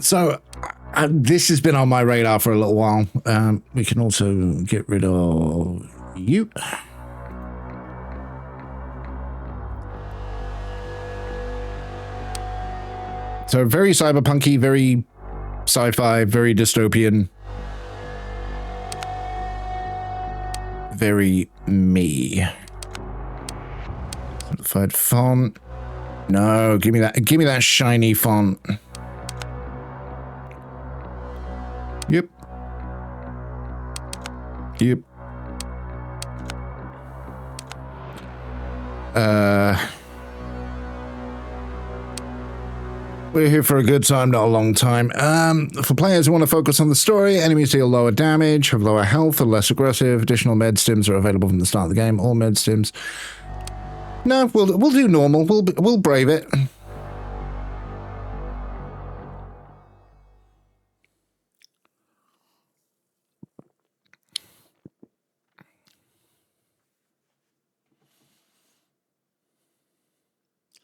So, this has been on my radar for a little while. We can also get rid of you. So, very cyberpunky, very sci-fi, very dystopian. Very me. Certified font. No, give me that shiny font. Yep. Yep. We're here for a good time, not a long time. For players who want to focus on the story, enemies deal lower damage, have lower health, are less aggressive. Additional med stims are available from the start of the game. All med stims. No, we'll do normal. We'll brave it.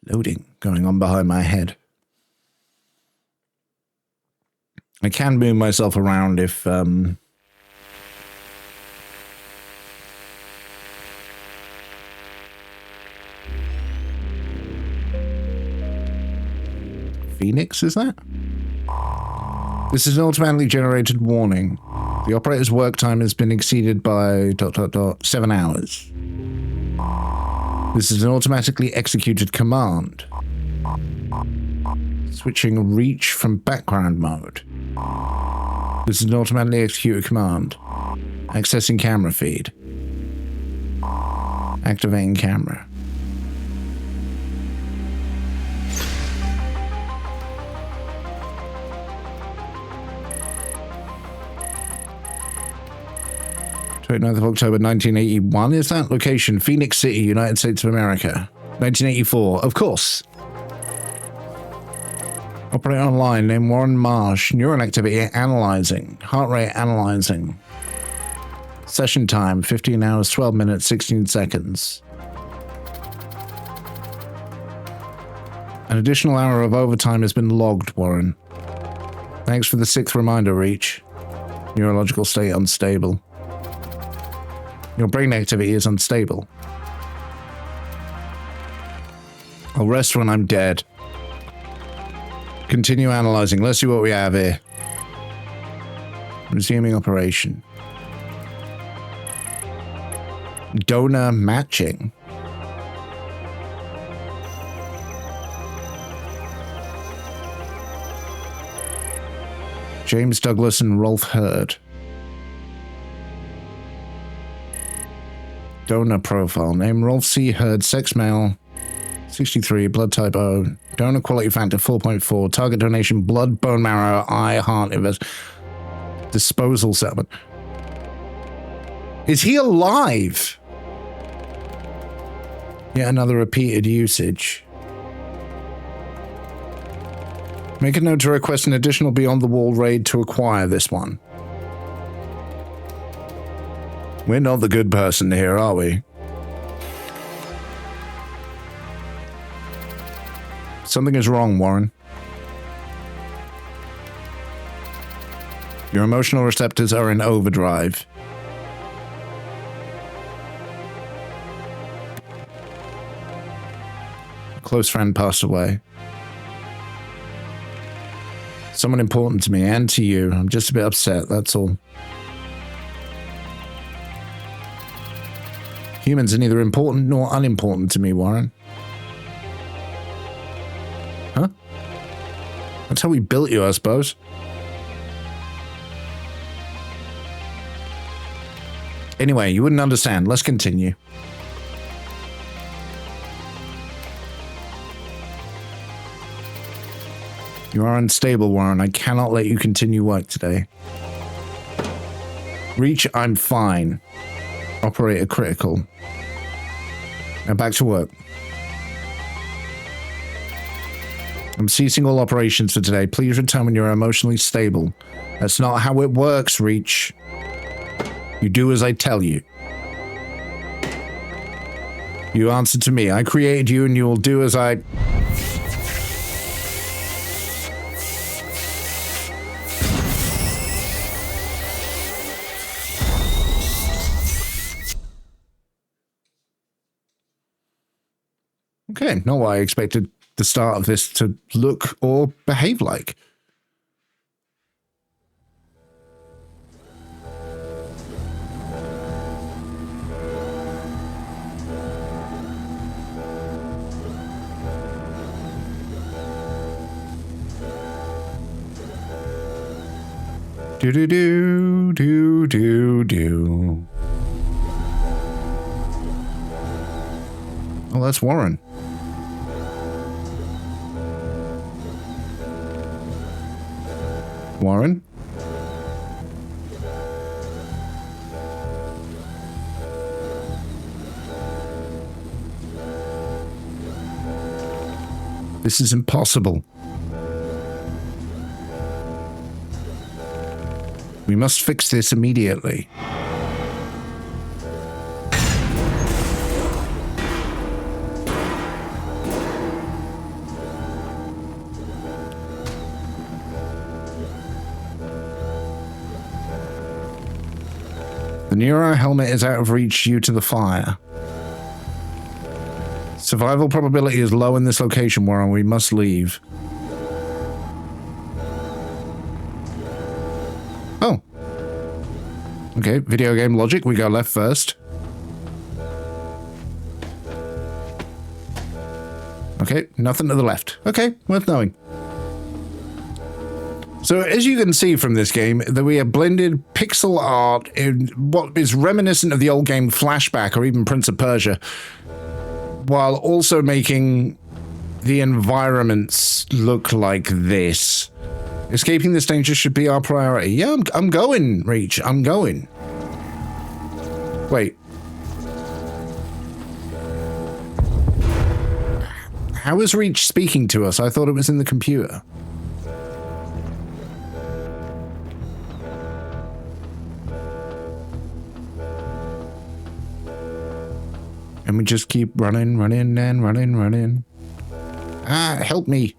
Loading going on behind my head. I can move myself around if Phoenix, is that? This is an automatically generated warning. The operator's work time has been exceeded by ... 7 hours. This is an automatically executed command. Switching reach from background mode. This is an automatically executed command. Accessing camera feed. Activating camera. Of October 1981. Is that location? Phoenix City, United States of America. 1984. Of course. Operate online. Name Warren Marsh. Neuron activity analyzing. Heart rate analyzing. Session time 15 hours, 12 minutes, 16 seconds. An additional hour of overtime has been logged, Warren. Thanks for the 6th reminder, Reach. Neurological state unstable. Your brain activity is unstable. I'll rest when I'm dead. Continue analyzing. Let's see what we have here. Resuming operation. Donor matching. James Douglas and Rolf Hurd. Donor profile. Name Rolf C. Hurd, sex male, 63, blood type O. Donor quality factor 4.4. Target donation blood, bone marrow, eye, heart, disposal settlement. Is he alive? Yet another repeated usage. Make a note to request an additional Beyond the Wall raid to acquire this one. We're not the good person here, are we? Something is wrong, Warren. Your emotional receptors are in overdrive. A close friend passed away. Someone important to me and to you. I'm just a bit upset, that's all. Humans are neither important nor unimportant to me, Warren. Huh? That's how we built you, I suppose. Anyway, you wouldn't understand. Let's continue. You are unstable, Warren. I cannot let you continue work today. Reach, I'm fine. Operator critical. Now back to work. I'm ceasing all operations for today. Please return when you're emotionally stable. That's not how it works, Reach. You do as I tell you. You answer to me. I created you and you will do as I... Okay, not what I expected the start of this to look or behave like. Do do do do do do. Oh, that's Warren. Warren? This is impossible. We must fix this immediately. The Neuro helmet is out of reach due to the fire. Survival probability is low in this location, Warren. We must leave. Oh. Okay, video game logic. We go left first. Okay, nothing to the left. Okay, worth knowing. So as you can see from this game, that we have blended pixel art in what is reminiscent of the old game Flashback or even Prince of Persia, while also making the environments look like this. Escaping this danger should be our priority. Yeah, I'm going, Reach. I'm going. Wait. How is Reach speaking to us? I thought it was in the computer. And we just keep running. Ah, help me.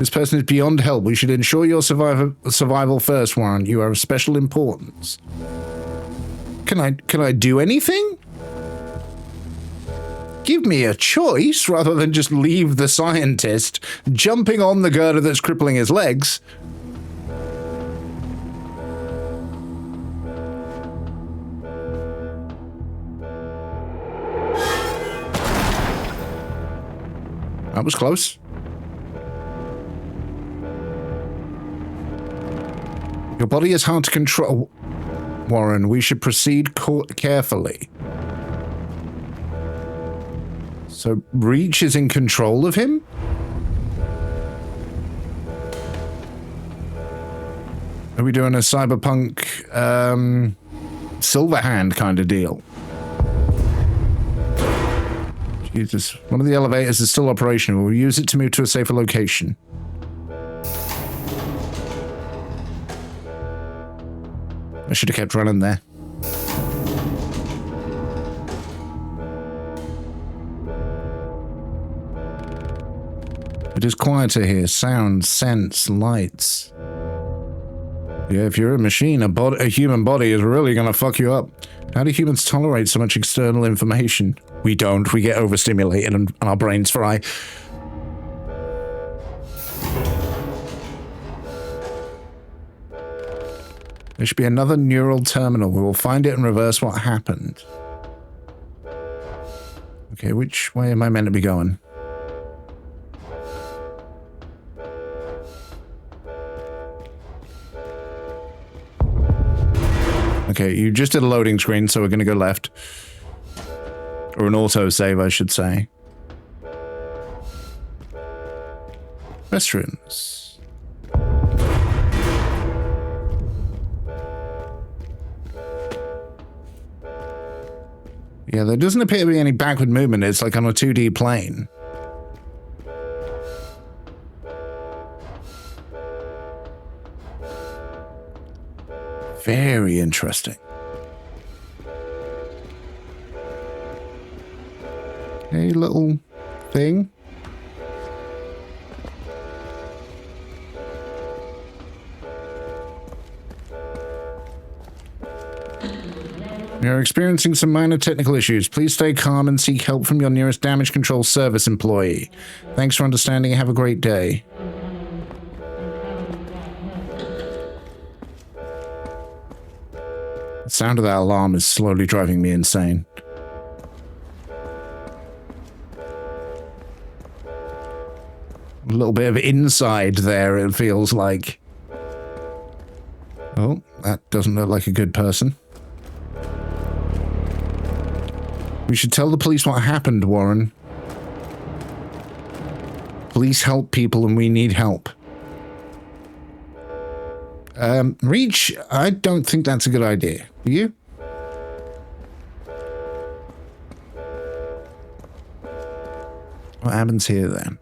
This person is beyond help. We should ensure your survival first, Warren. You are of special importance. Can I do anything? Give me a choice rather than just leave the scientist jumping on the girder that's crippling his legs. That was close. Your body is hard to control, Warren. We should proceed carefully. So Reach is in control of him? Are we doing a cyberpunk Silverhand kind of deal? Jesus. One of the elevators is still operational. We'll use it to move to a safer location. I should have kept running there. It is quieter here. Sounds, scents, lights. Yeah, if you're a machine, a human body is really going to fuck you up. How do humans tolerate so much external information? We don't. We get overstimulated and our brains fry. There should be another neural terminal. We will find it and reverse what happened. Okay, which way am I meant to be going? Okay, you just did a loading screen, so we're going to go left. Or an autosave, I should say. Restrooms. Yeah, there doesn't appear to be any backward movement. It's like on a 2D plane. Very interesting. A little thing. We are experiencing some minor technical issues. Please stay calm and seek help from your nearest damage control service employee. Thanks for understanding and have a great day. The sound of that alarm is slowly driving me insane. A little bit of inside there, it feels like. Oh, that doesn't look like a good person. We should tell the police what happened, Warren. Police help people and we need help. Reach, I don't think that's a good idea. Do you? What happens here then?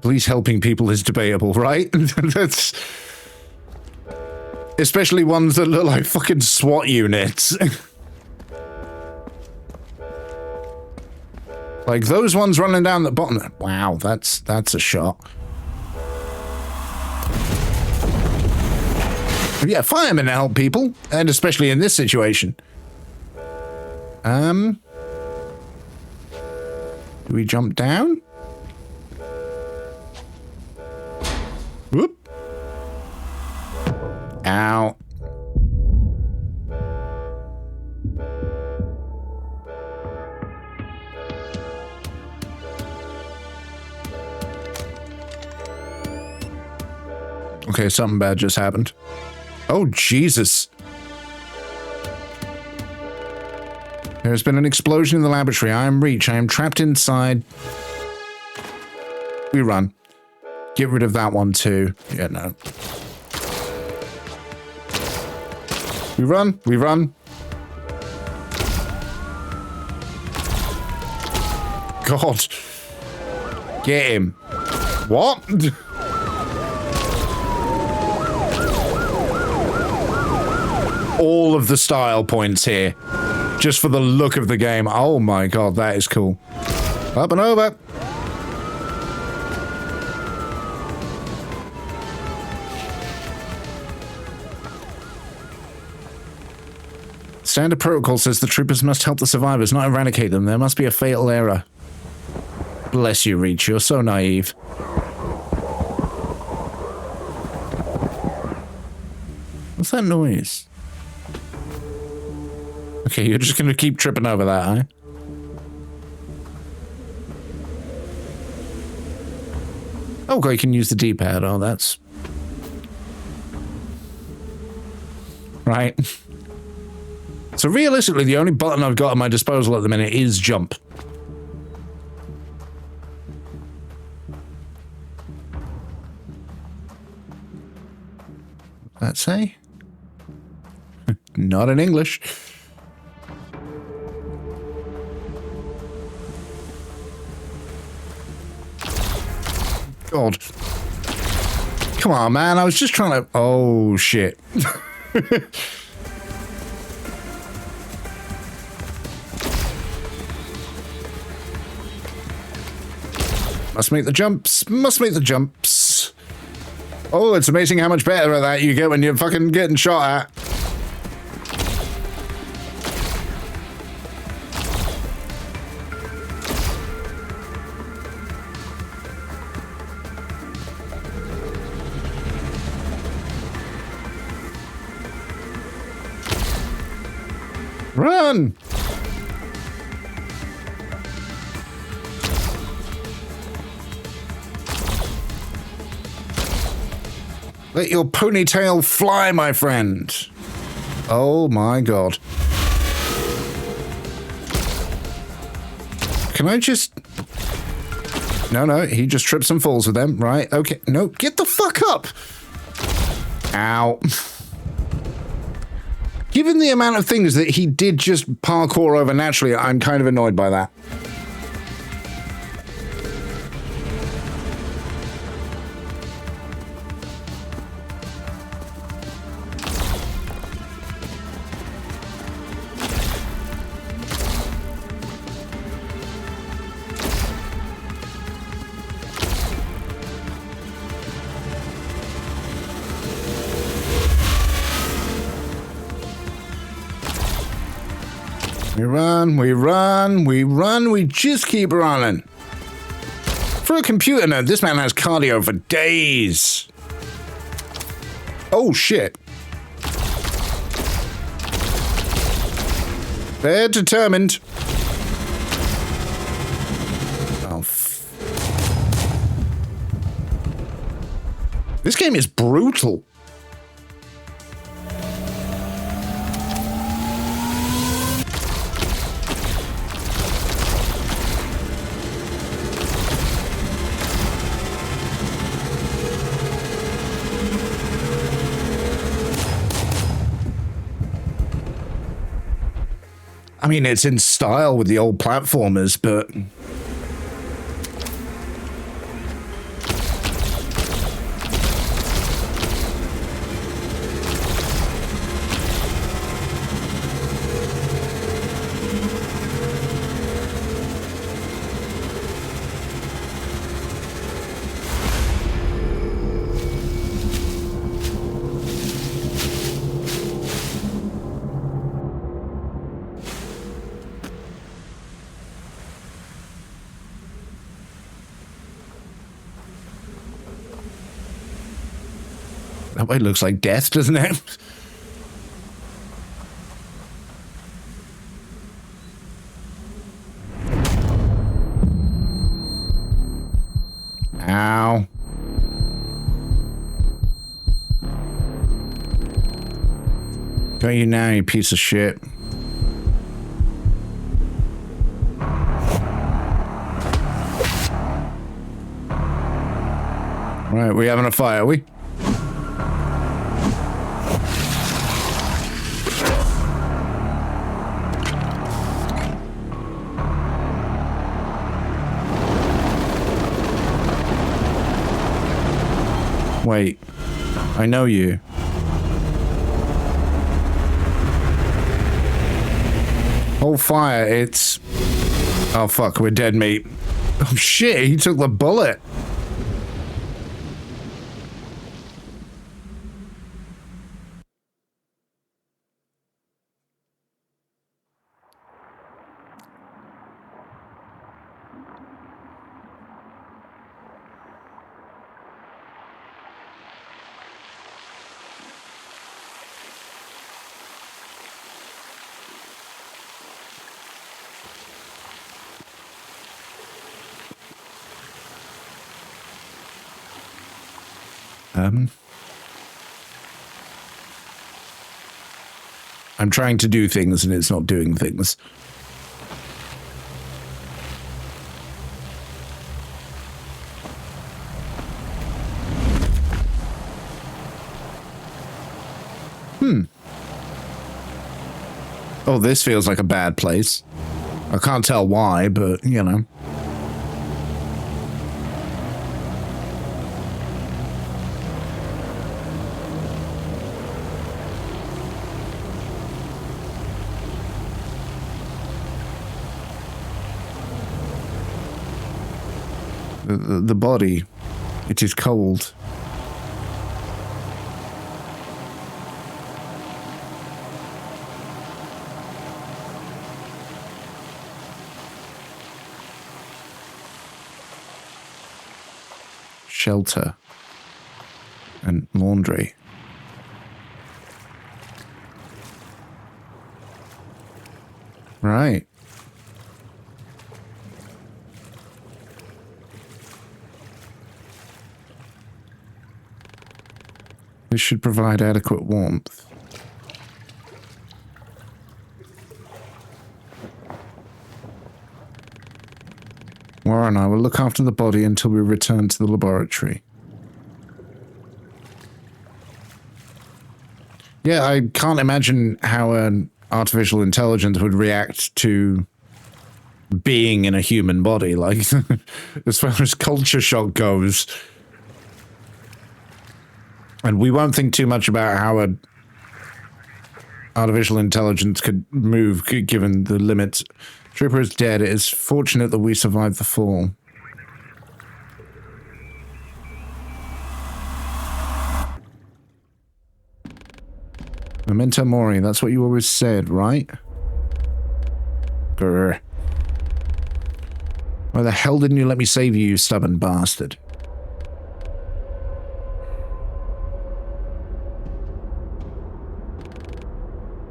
Police helping people is debatable, right? That's... Especially ones that look like fucking SWAT units. Like those ones running down the bottom. Wow, that's a shot. Yeah, firemen help people, and especially in this situation. Do we jump down? Whoop. Ow. Okay, something bad just happened. Oh, Jesus. There has been an explosion in the laboratory. I am Reach. I am trapped inside. We run. Get rid of that one too. Yeah, no. We run. We run. God. Get him. What? All of the style points here. Just for the look of the game. Oh my God, that is cool. Up and over. Standard protocol says the troopers must help the survivors, not eradicate them. There must be a fatal error. Bless you, Reach. You're so naive. What's that noise? Okay, you're just gonna keep tripping over that, huh? Oh, okay, you can use the D-pad. Oh, that's... Right. So realistically, the only button I've got at my disposal at the minute is jump. What's that say? Not in English. God. Come on, man. I was just trying to... Oh, shit. Must make the jumps. Must make the jumps. Oh, it's amazing how much better at that you get when you're fucking getting shot at. Run! Let your ponytail fly, my friend. Oh my God. Can I just... No, he just trips and falls with them, right? Okay, no, get the fuck up! Ow. Given the amount of things that he did just parkour over naturally, I'm kind of annoyed by that. We run, we run, we run, we just keep running. For a computer nerd, this man has cardio for days. Oh, shit. They're determined. Oh, this game is brutal. I mean, it's in style with the old platformers, but... That way looks like death, doesn't it? Ow. Got you now, you piece of shit. Right, we having a fight, are we? Wait, I know you. Hold fire, it's... Oh fuck, we're dead meat. Oh shit, he took the bullet. I'm trying to do things and it's not doing things. Oh, this feels like a bad place. I can't tell why, but, you know. The body, it is cold. Shelter and laundry. Right. This should provide adequate warmth. Laura and I will look after the body until we return to the laboratory. Yeah, I can't imagine how an artificial intelligence would react to being in a human body, like, as far as culture shock goes. And we won't think too much about how an artificial intelligence could move, given the limits. Trooper is dead. It is fortunate that we survived the fall. Memento mori, that's what you always said, right? Grr. Why the hell didn't you let me save you, you stubborn bastard?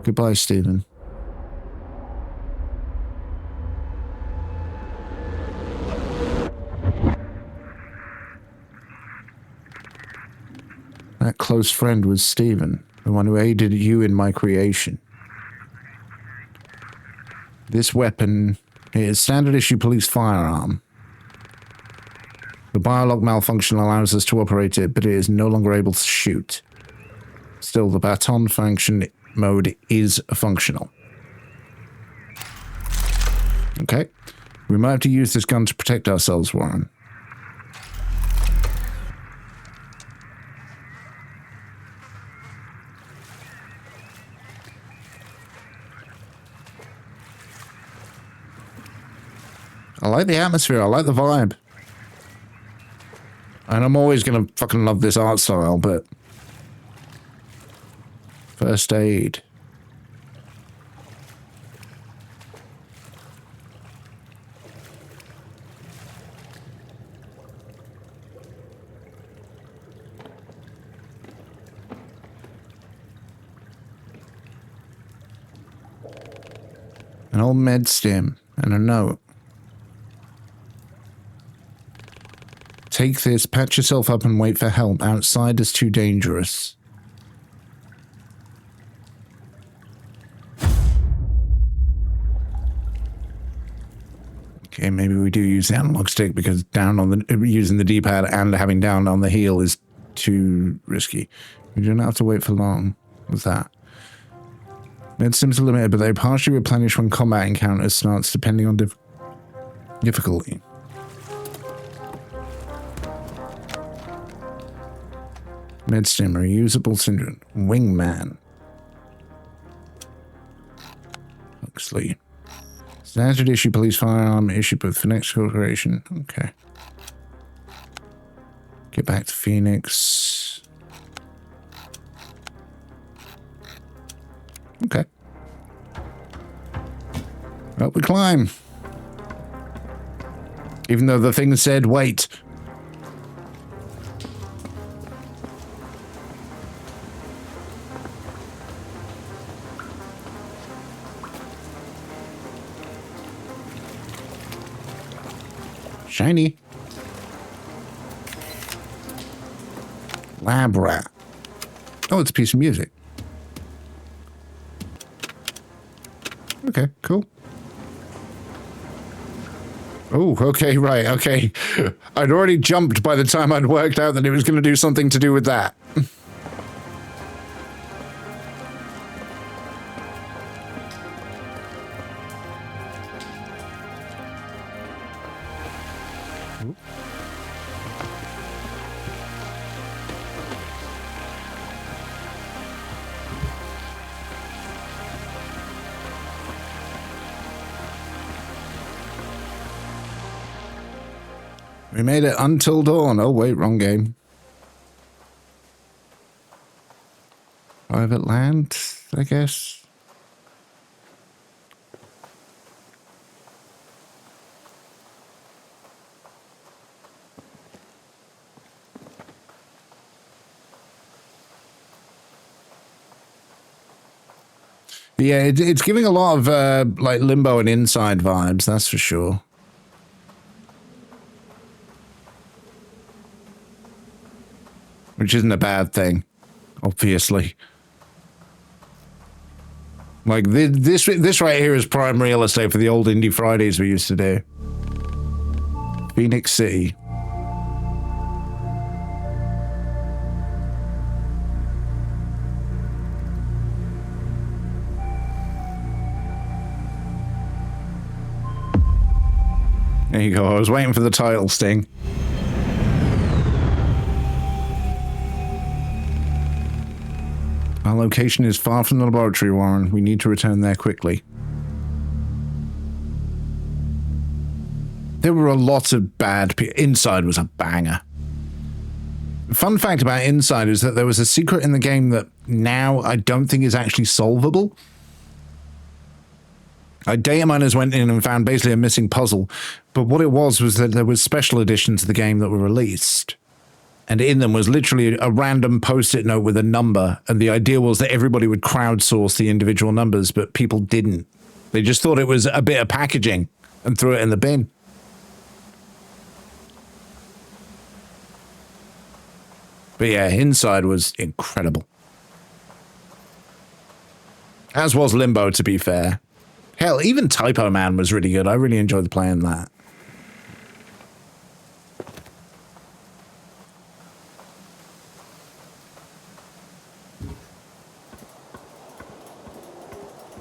Goodbye, Stephen. That close friend was Stephen, the one who aided you in my creation. This weapon is standard issue police firearm. The biolock malfunction allows us to operate it, but it is no longer able to shoot. Still, the baton function mode is functional. Okay. We might have to use this gun to protect ourselves, Warren. I like the atmosphere. I like the vibe. And I'm always going to fucking love this art style, but... First aid. An old med stim and a note. Take this, patch yourself up and wait for help. Outside is too dangerous. Okay, maybe we do use the analog stick because down on the using the D-pad and having down on the heel is too risky. We don't have to wait for long with that. Medstims are limited, but they partially replenish when combat encounters starts, depending on difficulty. Medstim, reusable syndrome. Wingman. Huxley. Standard issue police firearm issued with Phoenix Corporation. Okay. Get back to Phoenix. Okay. Up we climb. Even though the thing said wait. Shiny. Lab rat. Oh, it's a piece of music. Okay, cool. Oh, okay, right, okay. I'd already jumped by the time I'd worked out that it was going to do something to do with that. We made it until dawn. Oh, wait, wrong game. Private land, I guess. Yeah, it's giving a lot of like Limbo and Inside vibes, that's for sure. Which isn't a bad thing, obviously. Like, this right here is prime real estate for the old Indie Fridays we used to do. Phoenix City. There you go, I was waiting for the title sting. Our location is far from the laboratory, Warren. We need to return there quickly. There were a lot of bad people. Inside was a banger. Fun fact about Inside is that there was a secret in the game that now I don't think is actually solvable. Data miners went in and found basically a missing puzzle, but what it was that there was special editions of the game that were released, and in them was literally a random post-it note with a number, and the idea was that everybody would crowdsource the individual numbers, but people didn't. They just thought it was a bit of packaging and threw it in the bin. But yeah, Inside was incredible. As was Limbo, to be fair. Hell, even Typo Man was really good. I really enjoyed playing that.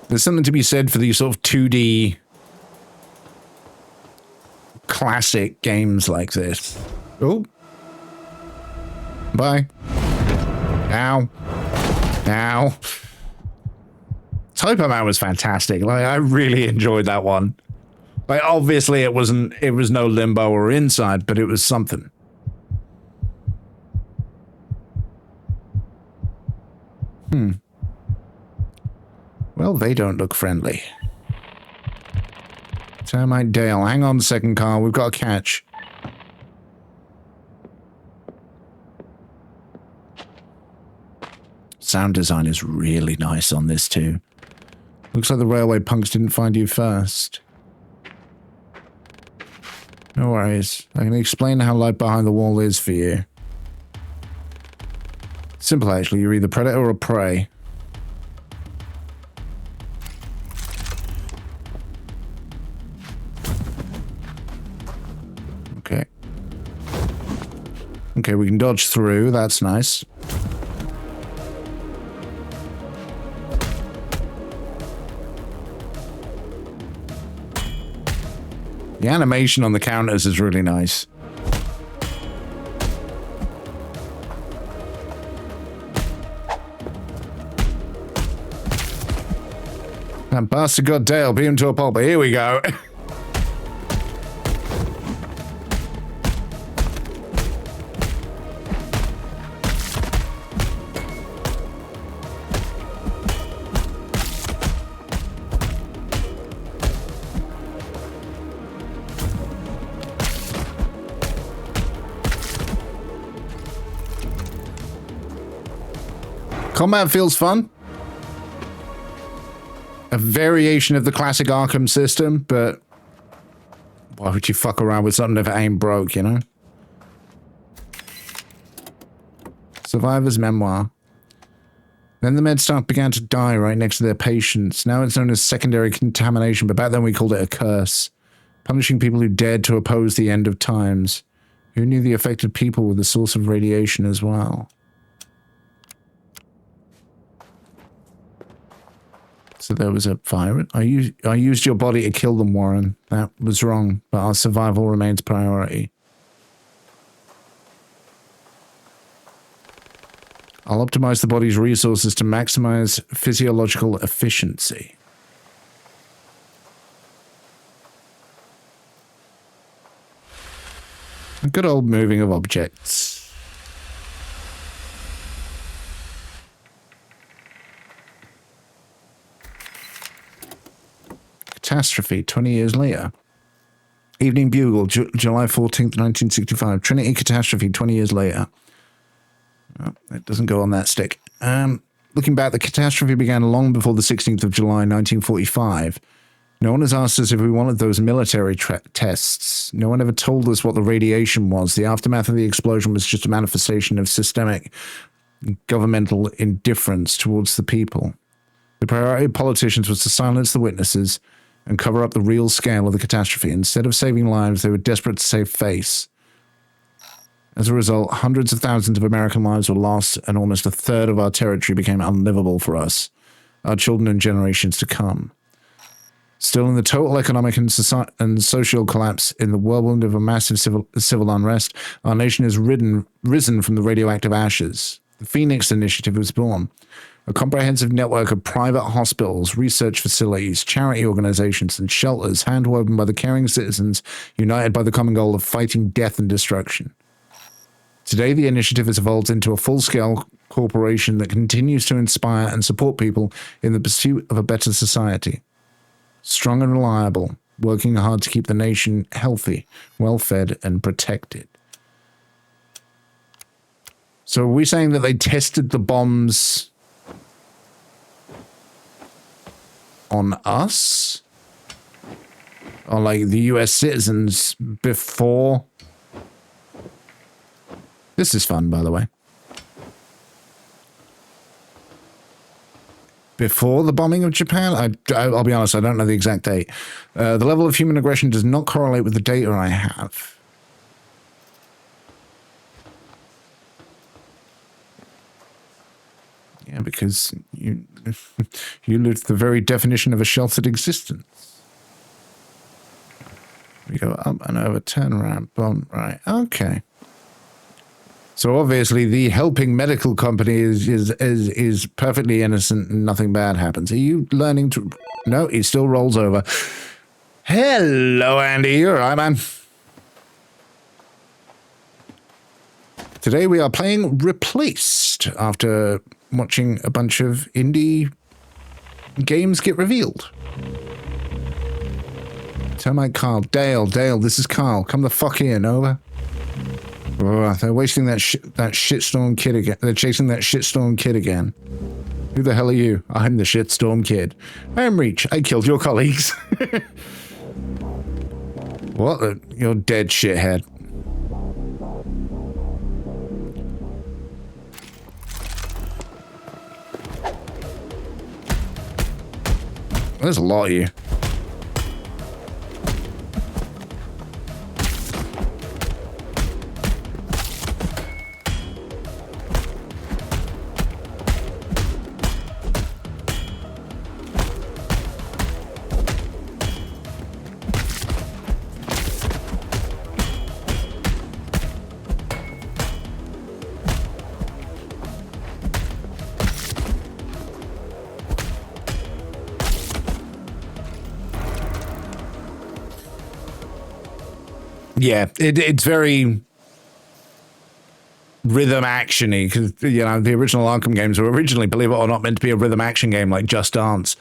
There's something to be said for these sort of 2D classic games like this. Oh. Bye. Ow. Ow. Typo Man was fantastic. Like, I really enjoyed that one. Like, obviously it was no Limbo or Inside, but it was something. Well, they don't look friendly. Termite Dale. Hang on a second, Carl. We've got a catch. Sound design is really nice on this too. Looks like the railway punks didn't find you first. No worries. I can explain how light behind the wall is for you. Simple, actually. You're either predator or prey. Okay. Okay, we can dodge through. That's nice. The animation on the counters is really nice. That bastard got Dale, beat him to a pulp, but here we go. Combat feels fun. A variation of the classic Arkham system, but why would you fuck around with something if it ain't broke, you know? Survivor's memoir. Then the med staff began to die right next to their patients. Now it's known as secondary contamination, but back then we called it a curse. Punishing people who dared to oppose the end of times. Who knew the affected people were the source of radiation as well? So there was a fire. I used your body to kill them, Warren. That was wrong, but our survival remains priority. I'll optimize the body's resources to maximize physiological efficiency. A good old moving of objects. Catastrophe, 20 years later. Evening Bugle, July 14th, 1965. Trinity Catastrophe, 20 years later. Oh, it doesn't go on that stick. Looking back, the catastrophe began long before the 16th of July, 1945. No one has asked us if we wanted those military tests. No one ever told us what the radiation was. The aftermath of the explosion was just a manifestation of systemic governmental indifference towards the people. The priority of politicians was to silence the witnesses and cover up the real scale of the catastrophe. Instead of saving lives, they were desperate to save face. As a result, hundreds of thousands of American lives were lost, and almost a third of our territory became unlivable for us, our children and generations to come. Still, in the total economic and social collapse in the whirlwind of a massive civil unrest, our nation has risen from the radioactive ashes. The Phoenix Initiative was born. A comprehensive network of private hospitals, research facilities, charity organizations, and shelters hand-woven by the caring citizens united by the common goal of fighting death and destruction. Today, the initiative has evolved into a full-scale corporation that continues to inspire and support people in the pursuit of a better society. Strong and reliable, working hard to keep the nation healthy, well-fed, and protected. So are we saying that they tested the bombs on us? Or like the US citizens before? This is fun, by the way. Before the bombing of Japan? I'll be honest, I don't know the exact date. The level of human aggression does not correlate with the data I have. Yeah, because you lived the very definition of a sheltered existence. We go up and over, turn around, bomb, right, okay. So obviously the helping medical company is perfectly innocent and nothing bad happens. Are you learning to... No, he still rolls over. Hello, Andy. You're right, man. Today we are playing Replaced after watching a bunch of indie games get revealed. Termite Carl. Dale, this is Carl. Come the fuck in, over. Oh, they're wasting that shitstorm kid again. They're chasing that shitstorm kid again. Who the hell are you? I'm the shitstorm kid. I'm Reach. I killed your colleagues. What? You're dead, shithead. There's a lot of you. Yeah, it's very rhythm action-y because, you know, the original Arkham games were originally, believe it or not, meant to be a rhythm action game like Just Dance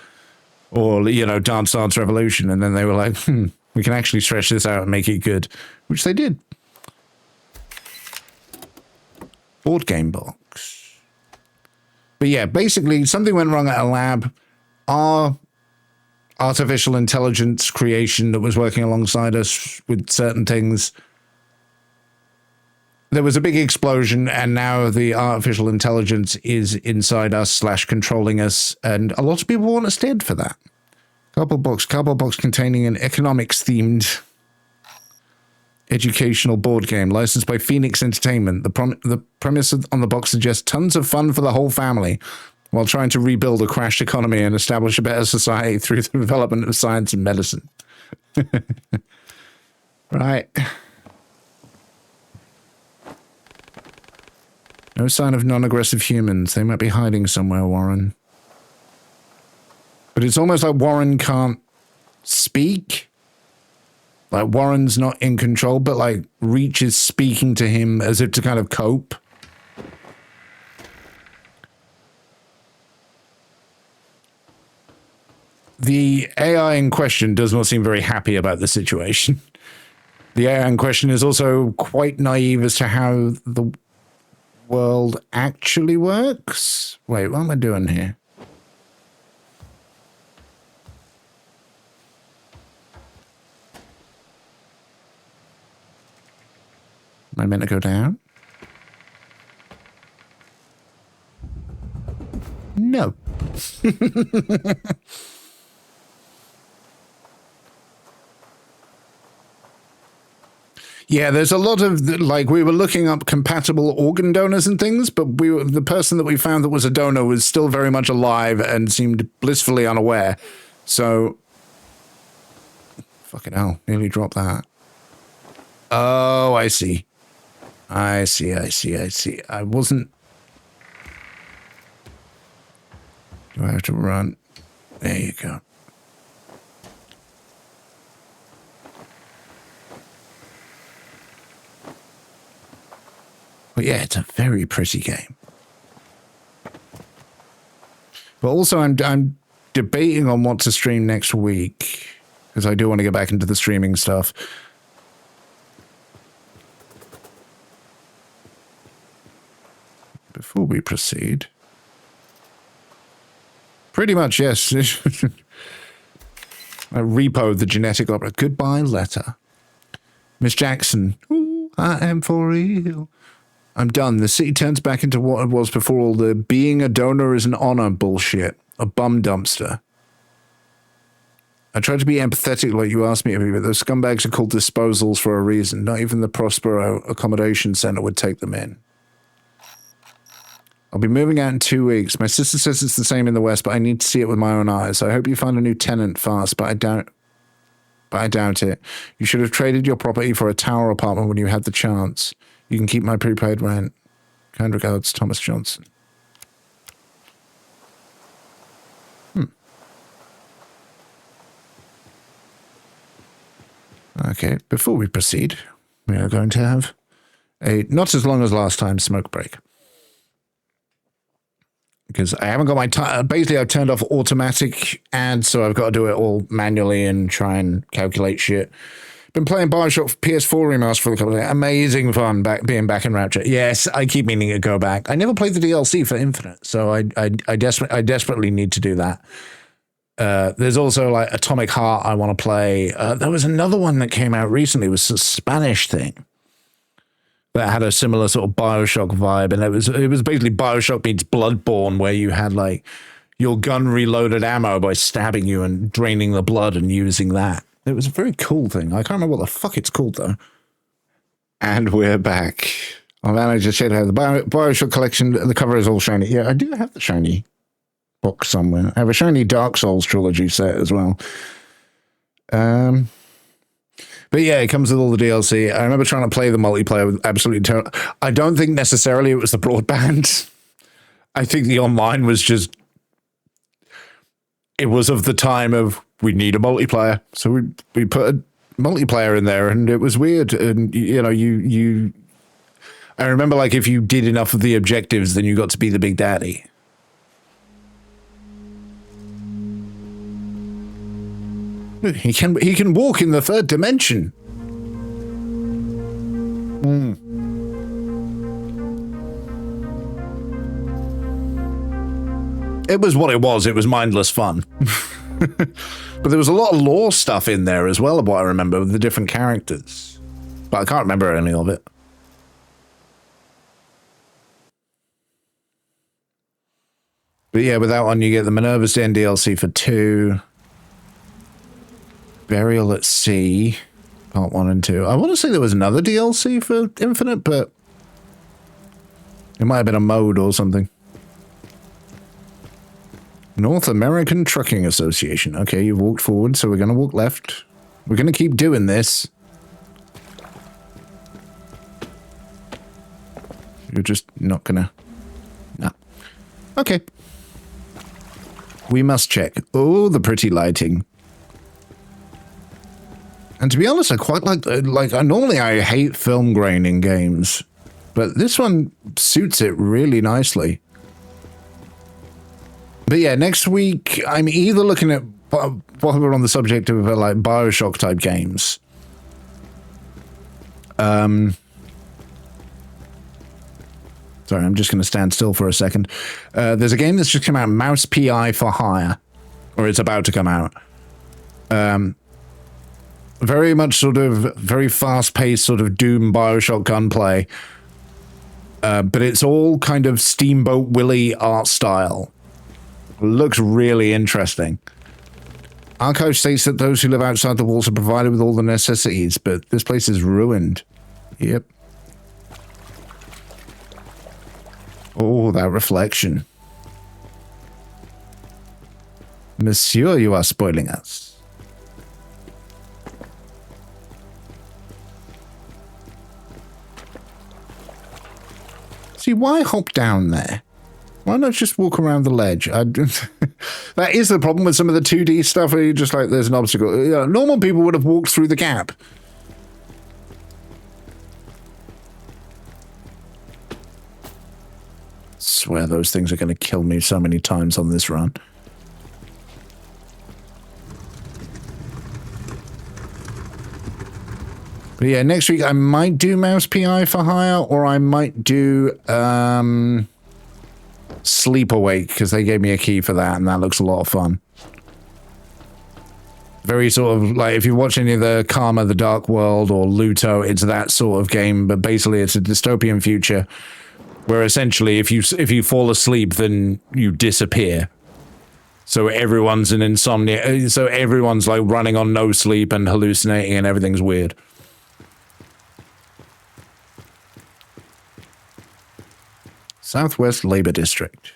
or, you know, Dance Dance Revolution. And then they were like, we can actually stretch this out and make it good, which they did. Board game box. But yeah, basically something went wrong at a lab. Our artificial intelligence creation that was working alongside us with certain things, there was a big explosion, and now the artificial intelligence is inside us / controlling us, and a lot of people want us dead for that. Cardboard box containing an economics themed educational board game licensed by Phoenix Entertainment. The premise on the box suggests tons of fun for the whole family while trying to rebuild a crashed economy and establish a better society through the development of science and medicine. Right. No sign of non-aggressive humans. They might be hiding somewhere, Warren. But it's almost like Warren can't speak. Like Warren's not in control, but like Reach is speaking to him as if to kind of cope. The AI in question does not seem very happy about the situation. The AI in question is also quite naive as to how the world actually works. Wait, what am I doing here? Am I meant to go down? No. Yeah, there's a lot of, like, we were looking up compatible organ donors and things, but the person that we found that was a donor was still very much alive and seemed blissfully unaware. So, fucking hell, nearly dropped that. Oh, I see. I see. I wasn't... Do I have to run? There you go. But yeah, it's a very pretty game. But also, I'm debating on what to stream next week, because I do want to get back into the streaming stuff. Before we proceed, pretty much, yes. I repoed the genetic opera. Goodbye letter. Miss Jackson. Ooh, I am for real. I'm done. The city turns back into what it was before all the being a donor is an honor bullshit. A bum dumpster. I tried to be empathetic like you asked me to be, but those scumbags are called disposals for a reason. Not even the Prospero Accommodation Center would take them in. I'll be moving out in 2 weeks. My sister says it's the same in the West, but I need to see it with my own eyes. I hope you find a new tenant fast, but I doubt it. You should have traded your property for a tower apartment when you had the chance. You can keep my prepaid rent. Kind regards, Thomas Johnson. Okay, before we proceed, we are going to have a, not as long as last time, smoke break. Because I haven't got my basically I've turned off automatic ads, so I've got to do it all manually and try and calculate shit. Been playing Bioshock PS4 remaster for a couple of days. Amazing fun being back in Rapture. Yes, I keep meaning to go back. I never played the DLC for Infinite, so I desperately need to do that. There's also like Atomic Heart I want to play. There was another one that came out recently. It was a Spanish thing that had a similar sort of Bioshock vibe, and it was basically Bioshock meets Bloodborne, where you had like your gun reloaded ammo by stabbing you and draining the blood and using that. It was a very cool thing. I can't remember what the fuck it's called though. And we're back. I managed to check out the Bioshock collection. The cover is all shiny. Yeah, I do have the shiny box somewhere. I have a shiny Dark Souls trilogy set as well. But yeah, it comes with all the DLC. I remember trying to play the multiplayer with absolutely terrible. I don't think necessarily it was the broadband. I think the online was just, it was of the time of, we need a multiplayer. So we put a multiplayer in there, and it was weird. And, you know, I remember, like, if you did enough of the objectives, then you got to be the big daddy. He can walk in the third dimension. It was what it was. It was mindless fun. But there was a lot of lore stuff in there as well, of what I remember, with the different characters. But I can't remember any of it. But yeah, with that one, you get the Minerva's Den DLC for 2. Burial at Sea, part 1 and 2. I want to say there was another DLC for Infinite, but it might have been a mode or something. North American Trucking Association. Okay, you've walked forward, so we're going to walk left. We're going to keep doing this. You're just not going to... No. Okay. We must check. Oh, the pretty lighting. And to be honest, I quite like normally I hate film grain in games, but this one suits it really nicely. But yeah, next week I'm either looking at, while we're on the subject of like Bioshock type games, sorry, I'm just going to stand still for a second. There's a game that's just come out, Mouse PI for Hire, or it's about to come out. Very much sort of very fast-paced sort of Doom Bioshock gunplay. But it's all kind of Steamboat Willie art style. Looks really interesting. Archive states that those who live outside the walls are provided with all the necessities, but this place is ruined. Yep. Oh, that reflection. Monsieur, you are spoiling us. See, why hop down there? Why not just walk around the ledge? That is the problem with some of the 2D stuff where you're just like, there's an obstacle. You know, normal people would have walked through the gap. Swear those things are going to kill me so many times on this run. But yeah, next week I might do Mouse PI for hire, or I might do Sleep Awake, because they gave me a key for that, and that looks a lot of fun. Very sort of like, if you watch any of the Karma, The Dark World, or Luto, it's that sort of game, but basically it's a dystopian future where essentially if you fall asleep, then you disappear. So everyone's in insomnia. So everyone's like running on no sleep and hallucinating, and everything's weird. Southwest Labor District.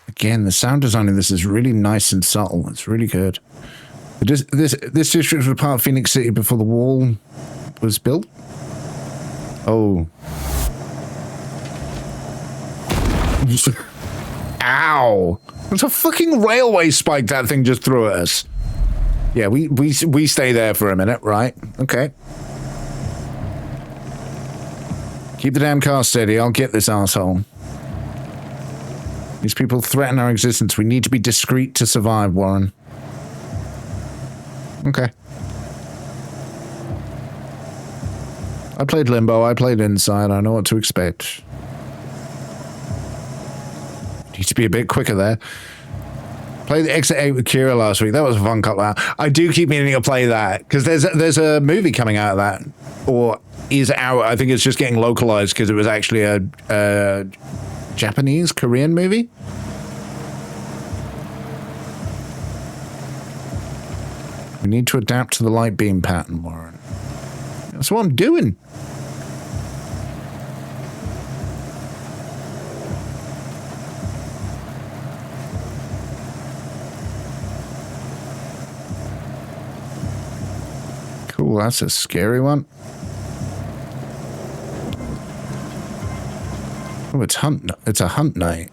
Again, the sound design in this is really nice and subtle. It's really good. This district was part of Phoenix City before the wall was built. Oh. Ow! There's a fucking railway spike that thing just threw at us. Yeah, we stay there for a minute, right? Okay. Keep the damn car steady. I'll get this asshole. These people threaten our existence. We need to be discreet to survive, Warren. Okay. I played Limbo. I played Inside. I know what to expect. Need to be a bit quicker there. Played the Exit 8 with Kira last week. That was a fun couple out. I do keep meaning to play that, because there's a movie coming out of that. Or is out. I think it's just getting localized, because it was actually a Japanese, Korean movie? We need to adapt to the light beam pattern, Warren. That's what I'm doing. Cool, that's a scary one. Oh, it's a hunt night.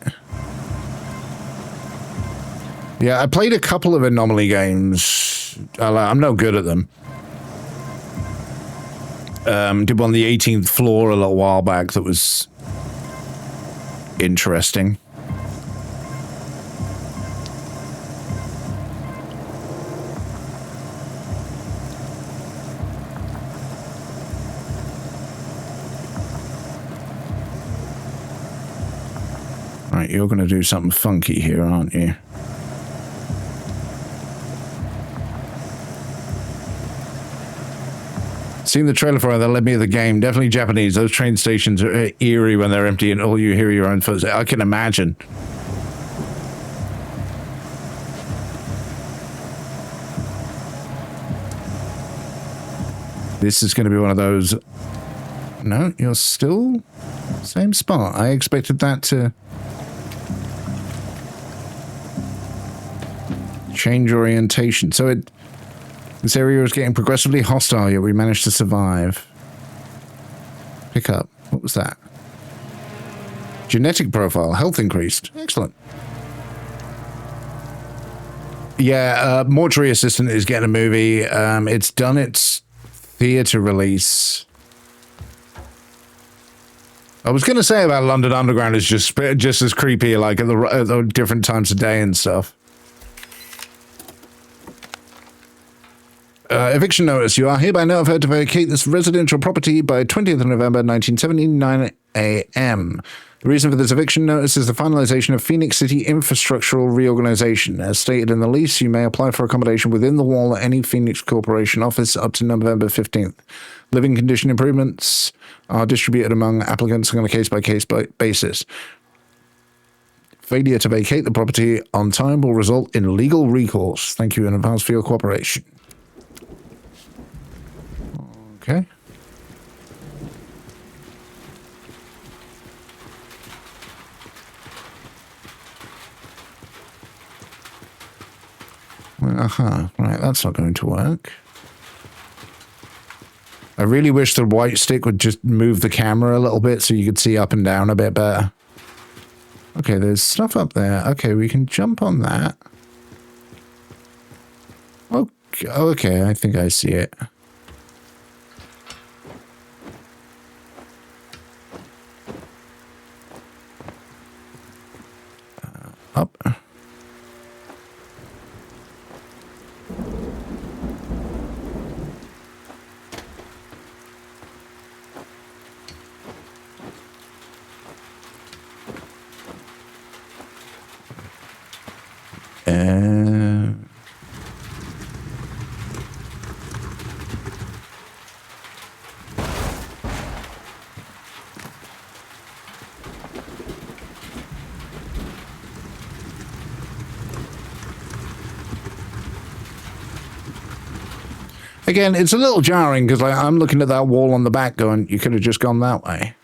Yeah, I played a couple of Anomaly games. I'm no good at them. Did one on the 18th floor a little while back that was interesting. Right, you're going to do something funky here, aren't you? Seen the trailer for it that led me to the game. Definitely Japanese. Those train stations are eerie when they're empty and all you hear are your own footsteps. I can imagine. This is going to be one of those... No, you're still... Same spot. I expected that to... change orientation. So this area is getting progressively hostile, yet we managed to survive. Pick up. What was that? Genetic profile. Health increased. Excellent. Yeah, Mortuary Assistant is getting a movie. It's done its theatre release. I was going to say about London Underground is just as creepy, like at the different times of day and stuff. Eviction notice. You are hereby notified to vacate this residential property by 20th of November 1979 a.m. The reason for this eviction notice is the finalization of Phoenix City infrastructural reorganization. As stated in the lease, you may apply for accommodation within the wall at any Phoenix Corporation office up to November 15th. Living condition improvements are distributed among applicants on a case-by-case basis. Failure to vacate the property on time will result in legal recourse. Thank you in advance for your cooperation. Okay. Right, that's not going to work. I really wish the white stick would just move the camera a little bit so you could see up and down a bit better. Okay, there's stuff up there. Okay, we can jump on that. Okay, I think I see it. Up. Again, it's a little jarring because I'm looking at that wall on the back going, you could have just gone that way.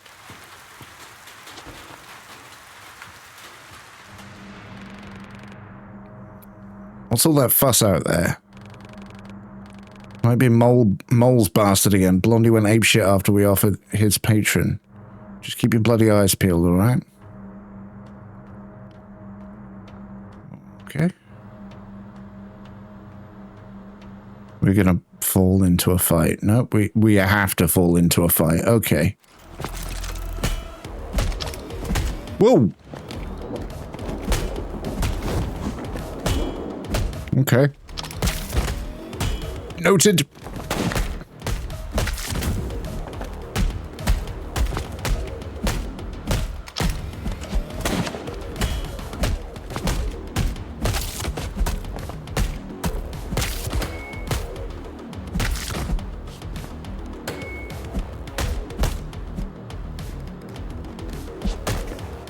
What's all that fuss out there? Might be Mole's bastard again. Blondie went apeshit after we offered his patron. Just keep your bloody eyes peeled, alright? Okay. We're gonna fall into a fight. Nope, we have to fall into a fight. Okay. Whoa! Okay. Noted.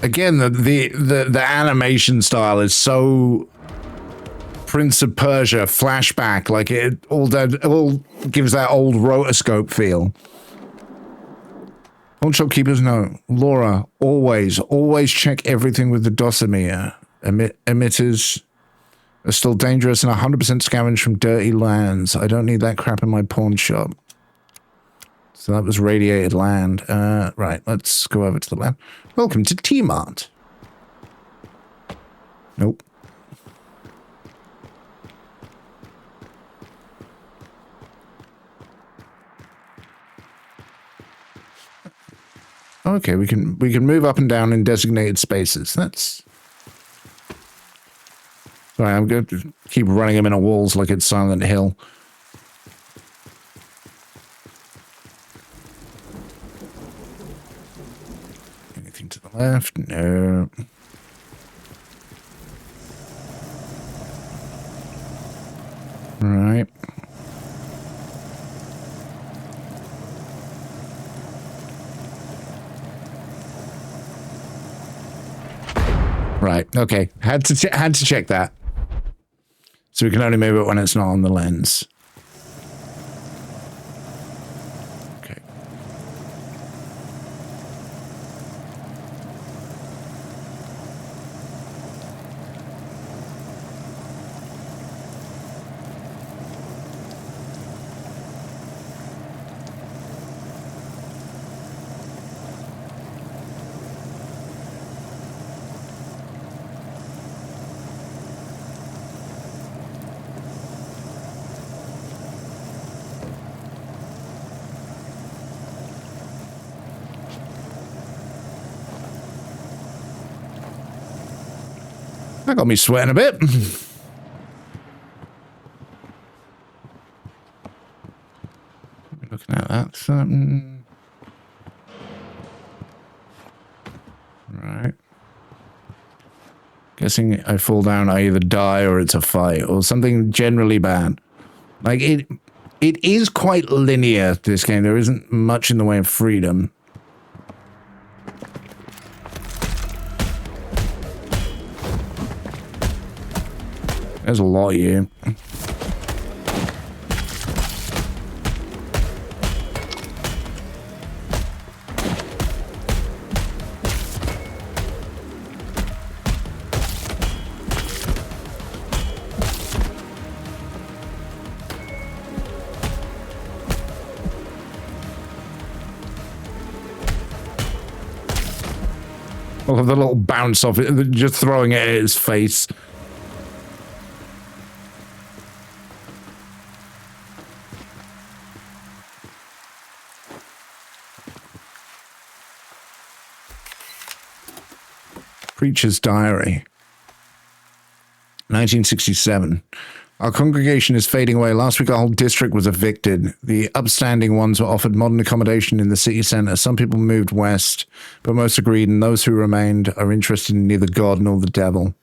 Again, the animation style is so Prince of Persia flashback, like it all gives that old rotoscope feel. Pawn shopkeepers know. Laura, always check everything with the dosimeter. Emitters are still dangerous and 100% scavenged from dirty lands. I don't need that crap in my pawn shop. So that was radiated land. Right, let's go over to the land. Welcome to T-Mart. Nope. Okay, we can move up and down in designated spaces. That's... Sorry, I'm going to keep running them in a walls like it's Silent Hill. Anything to the left? No. Right. Right, okay. Had to check that. So we can only move it when it's not on the lens. Okay. That got me sweating a bit. Looking at that something. Right. Guessing I fall down, I either die or it's a fight or something generally bad. Like it is quite linear, this game. There isn't much in the way of freedom. There's a lot of you. I'll have the little bounce off it, just throwing it at his face. Preacher's Diary. 1967. Our congregation is fading away. Last week our whole district was evicted. The upstanding ones were offered modern accommodation in the city centre. Some people moved west, but most agreed, and those who remained are interested in neither God nor the devil.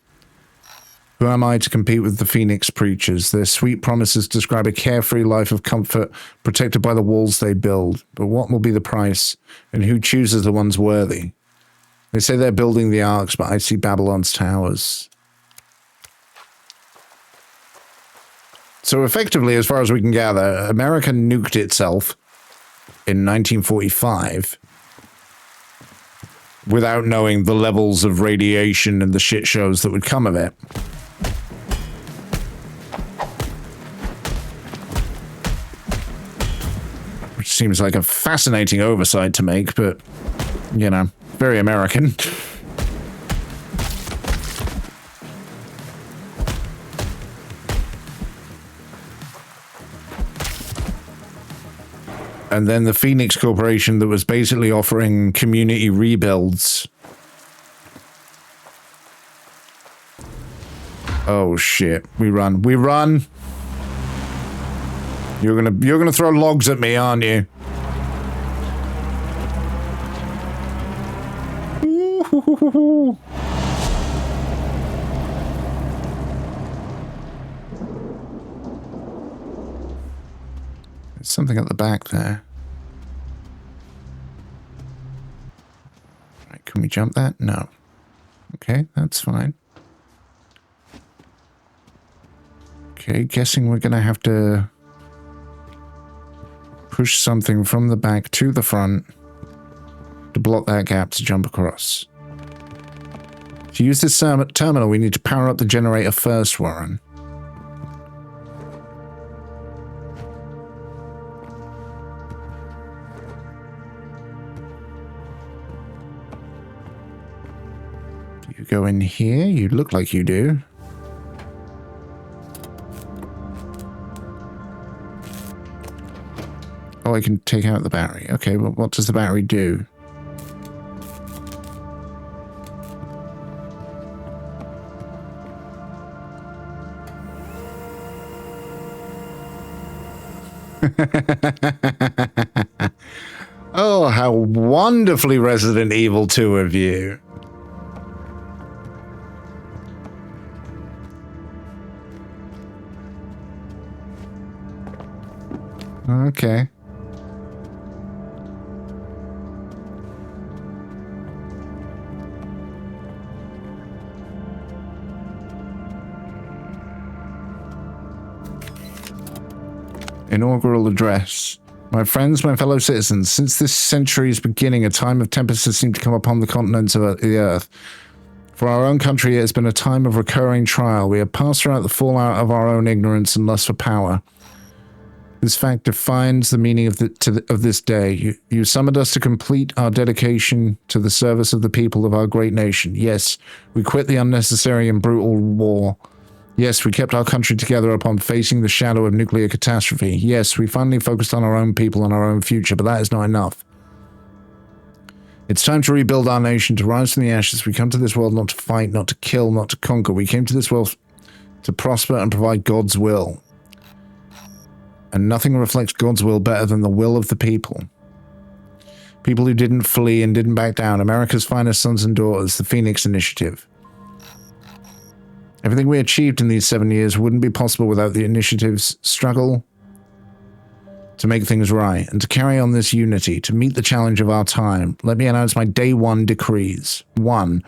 Who am I to compete with the Phoenix preachers? Their sweet promises describe a carefree life of comfort, protected by the walls they build. But what will be the price, and who chooses the ones worthy? They say they're building the arcs, but I see Babylon's towers. So effectively, as far as we can gather, America nuked itself in 1945 without knowing the levels of radiation and the shit shows that would come of it. Which seems like a fascinating oversight to make, but, you know, very American. And then the Phoenix Corporation that was basically offering community rebuilds. Oh shit. We run. We run. You're gonna throw logs at me, aren't you? There's something at the back there. Right, can we jump that? No. Okay, that's fine. Okay, guessing we're gonna have to push something from the back to the front to block that gap to jump across. To use this terminal, we need to power up the generator first, Warren. You go in here, you look like you do. Oh, I can take out the battery. Okay, well, what does the battery do? Oh, how wonderfully Resident Evil 2 of you. Okay. Inaugural address. My friends, my fellow citizens, since this century's beginning, a time of tempest has seemed to come upon the continents of the earth. For our own country, it has been a time of recurring trial. We have passed throughout the fallout of our own ignorance and lust for power. This fact defines the meaning of this day. You summoned us to complete our dedication to the service of the people of our great nation. Yes, we quit the unnecessary and brutal war. Yes, we kept our country together upon facing the shadow of nuclear catastrophe. Yes, we finally focused on our own people and our own future, but that is not enough. It's time to rebuild our nation, to rise from the ashes. We come to this world not to fight, not to kill, not to conquer. We came to this world to prosper and provide God's will. And nothing reflects God's will better than the will of the people. People who didn't flee and didn't back down. America's finest sons and daughters, the Phoenix Initiative. Everything we achieved in these 7 years wouldn't be possible without the initiative's struggle to make things right and to carry on this unity, to meet the challenge of our time. Let me announce my day one decrees. 1.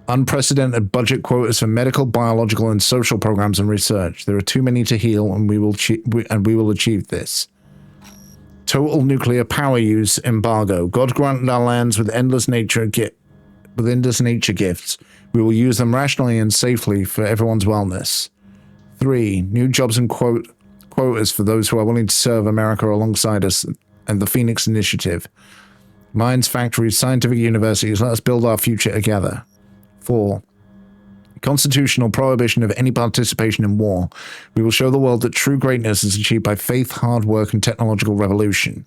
Unprecedented budget quotas for medical, biological, and social programs and research. There are too many to heal, and we will achieve this. Total nuclear power use embargo. God granted our lands with endless nature gifts. We will use them rationally and safely for everyone's wellness. 3. New jobs and quotas for those who are willing to serve America alongside us and the Phoenix Initiative. Mines, factories, scientific universities, let us build our future together. 4. Constitutional prohibition of any participation in war. We will show the world that true greatness is achieved by faith, hard work, and technological revolution.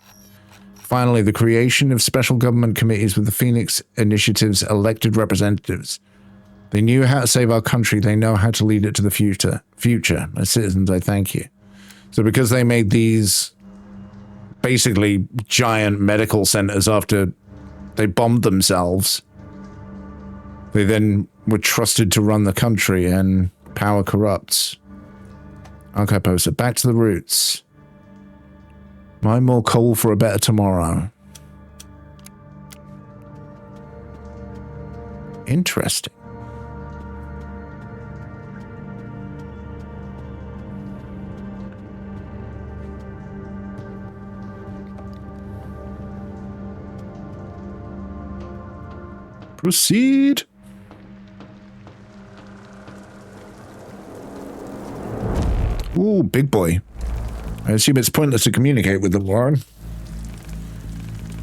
Finally, the creation of special government committees with the Phoenix Initiative's elected representatives. They knew how to save our country. They know how to lead it to the future. My citizens, I thank you. So because they made these basically giant medical centers after they bombed themselves, they then were trusted to run the country, and power corrupts. Archive poster. Back to the roots. Mine more coal for a better tomorrow. Interesting. Proceed. Ooh, big boy. I assume it's pointless to communicate with them, Warren.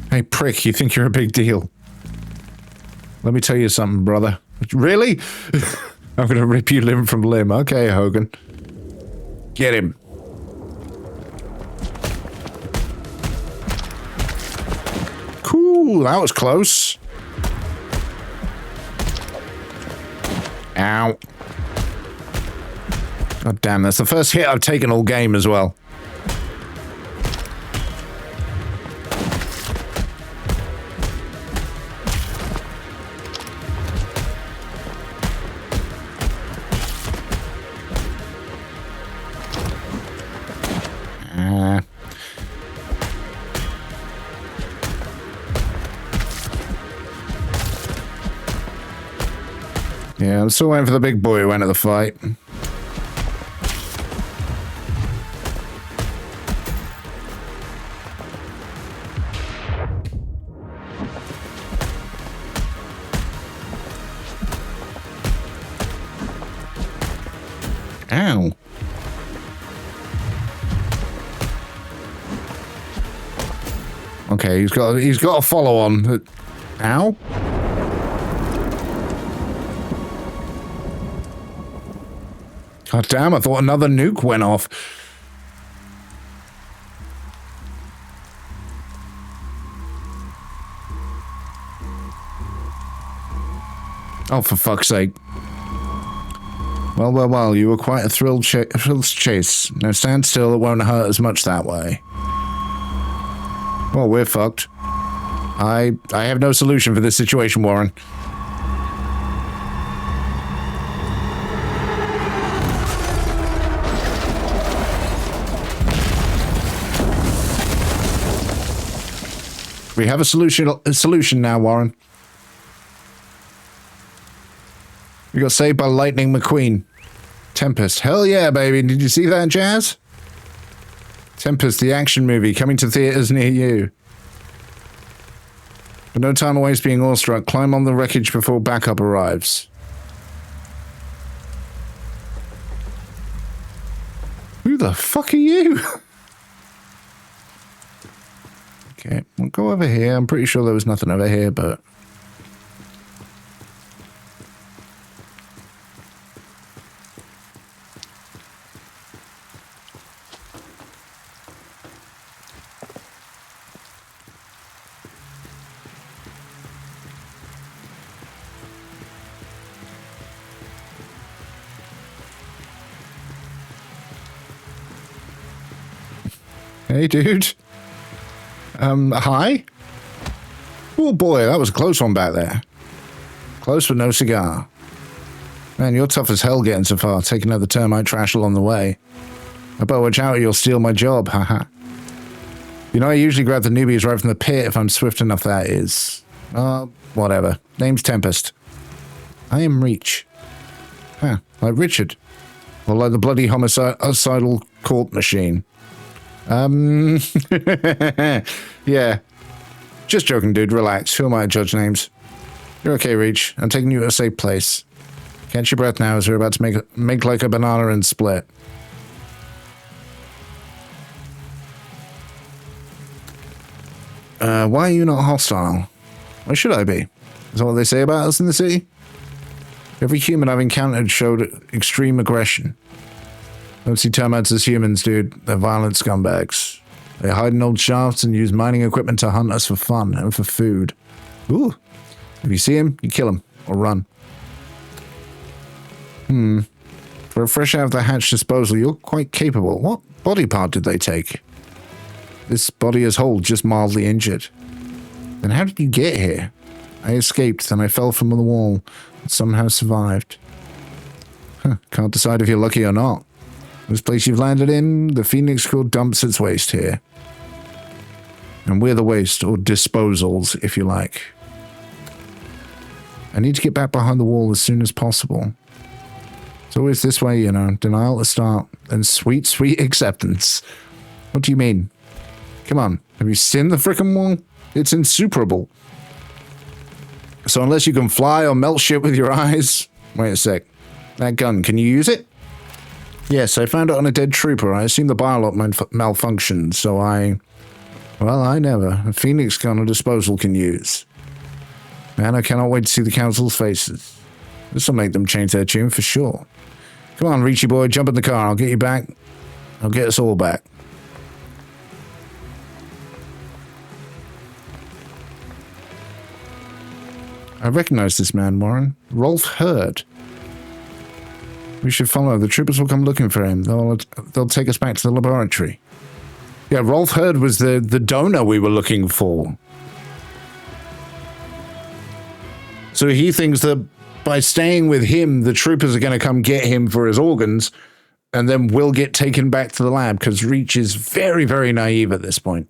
Hey, prick, you think you're a big deal. Let me tell you something, brother. Really? I'm gonna rip you limb from limb. Okay, Hogan. Get him. Cool, that was close. Ow. God damn, that's the first hit I've taken all game as well. Yeah, I'm still waiting for the big boy who went at the fight. Ow. Okay, he's got a follow on. Ow. God damn, I thought another nuke went off. Oh, for fuck's sake. Well, well, well, you were quite a thrill chase. Now stand still, it won't hurt as much that way. Well, we're fucked. I have no solution for this situation, Warren. We have a solution now, Warren. We got saved by Lightning McQueen. Tempest. Hell yeah, baby. Did you see that, Jazz? Tempest, the action movie, coming to theaters near you. But no time to waste being awestruck. Climb on the wreckage before backup arrives. Who the fuck are you? Okay, we'll go over here. I'm pretty sure there was nothing over here, but... Hey, dude. Hi? Oh boy, that was a close one back there. Close but no cigar. Man, you're tough as hell getting so far, taking out the termite trash along the way. I better watch out or you'll steal my job, haha. You know, I usually grab the newbies right from the pit if I'm swift enough, that is. Whatever. Name's Tempest. I am Reach. Huh, like Richard. Or like the bloody homicidal court machine. Yeah. Just joking, dude. Relax. Who am I to judge names? You're okay, Reach. I'm taking you to a safe place. Catch your breath now as we're about to make like a banana and split. Why are you not hostile? Why should I be? Is that what they say about us in the city? Every human I've encountered showed extreme aggression. Don't see termites as humans, dude. They're violent scumbags. They hide in old shafts and use mining equipment to hunt us for fun and for food. Ooh. If you see him, you kill him or run. For a fresh out of the hatch disposal, you're quite capable. What body part did they take? This body as whole, just mildly injured. Then how did you get here? I escaped, then I fell from the wall, but somehow survived. Huh, can't decide if you're lucky or not. This place you've landed in, the Phoenix Corps dumps its waste here. And we're the waste, or disposals, if you like. I need to get back behind the wall as soon as possible. It's always this way, you know. Denial to start, then sweet, sweet acceptance. What do you mean? Come on, have you seen the frickin' wall? It's insuperable. So unless you can fly or melt shit with your eyes... Wait a sec. That gun, can you use it? Yes, I found it on a dead trooper. I assume the biolock malfunctioned, so I... Well, I never. A Phoenix gun or disposal can use. Man, I cannot wait to see the council's faces. This will make them change their tune for sure. Come on, Richie boy, jump in the car. I'll get you back. I'll get us all back. I recognize this man, Warren. Rolf Hurd. We should follow. The troopers will come looking for him. They'll take us back to the laboratory. Yeah, Rolf Hurd was the donor we were looking for. So he thinks that by staying with him, the troopers are going to come get him for his organs, and then we'll get taken back to the lab, because Reach is very, very naive at this point.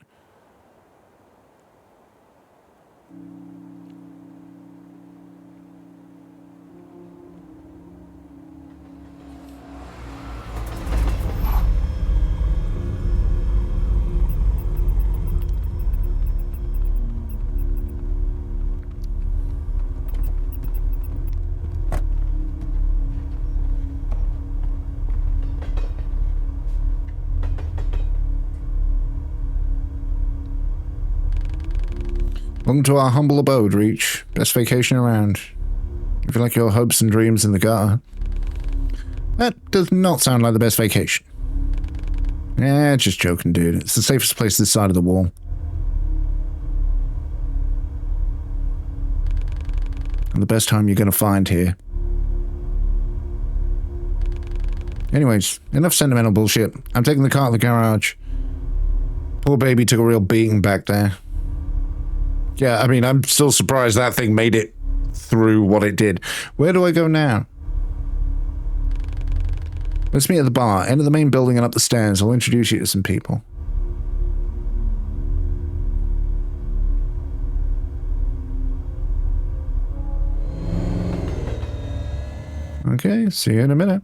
Welcome to our humble abode, Reach. Best vacation around. If you like your hopes and dreams in the gutter. That does not sound like the best vacation. Eh, just joking, dude. It's the safest place this side of the wall. And the best home you're gonna find here. Anyways, enough sentimental bullshit. I'm taking the car to the garage. Poor baby took a real beating back there. Yeah, I mean, I'm still surprised that thing made it through what it did. Where do I go now? Let's meet at the bar. Enter the main building and up the stairs. I'll introduce you to some people. Okay, see you in a minute.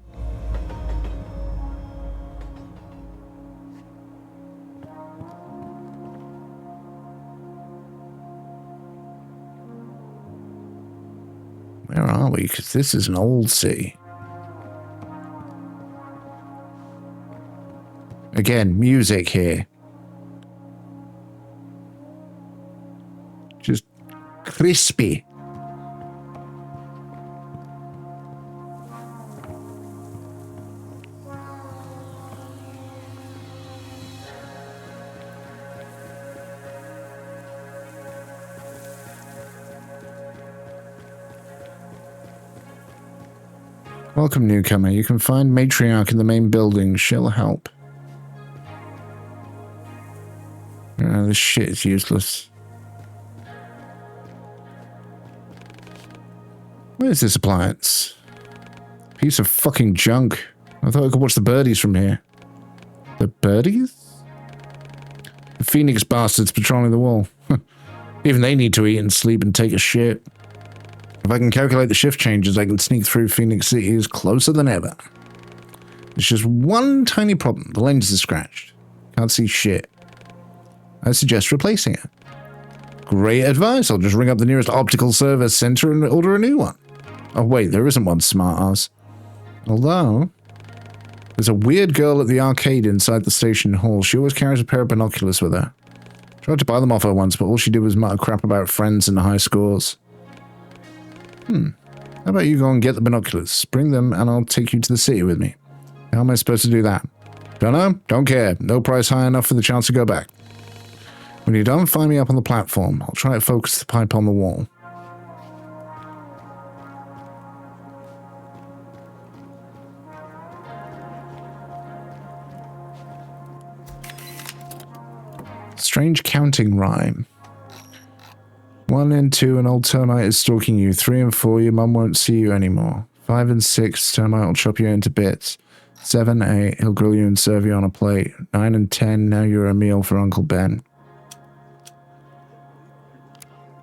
Where are we? Because this is an old city. Again, music here. Just crispy. Welcome, newcomer. You can find Matriarch in the main building. She'll help. This shit is useless. Where's this appliance? Piece of fucking junk. I thought I could watch the birdies from here. The birdies? The Phoenix bastards patrolling the wall. Even they need to eat and sleep and take a shit. If I can calculate the shift changes, I can sneak through Phoenix City is closer than ever. There's just one tiny problem. The lens is scratched. Can't see shit. I suggest replacing it. Great advice. I'll just ring up the nearest optical service center and order a new one. Oh wait, there isn't one, smartass. Although, there's a weird girl at the arcade inside the station hall. She always carries a pair of binoculars with her. Tried to buy them off her once, but all she did was mutter crap about friends and high scores. How about you go and get the binoculars? Bring them and I'll take you to the city with me. How am I supposed to do that? Don't know? Don't care. No price high enough for the chance to go back. When you're done, find me up on the platform. I'll try to focus the pipe on the wall. Strange counting rhyme. 1 and 2, an old termite is stalking you. 3 and 4, your mum won't see you anymore. 5 and 6, termite will chop you into bits. 7, 8, he'll grill you and serve you on a plate. 9 and 10, now you're a meal for Uncle Ben.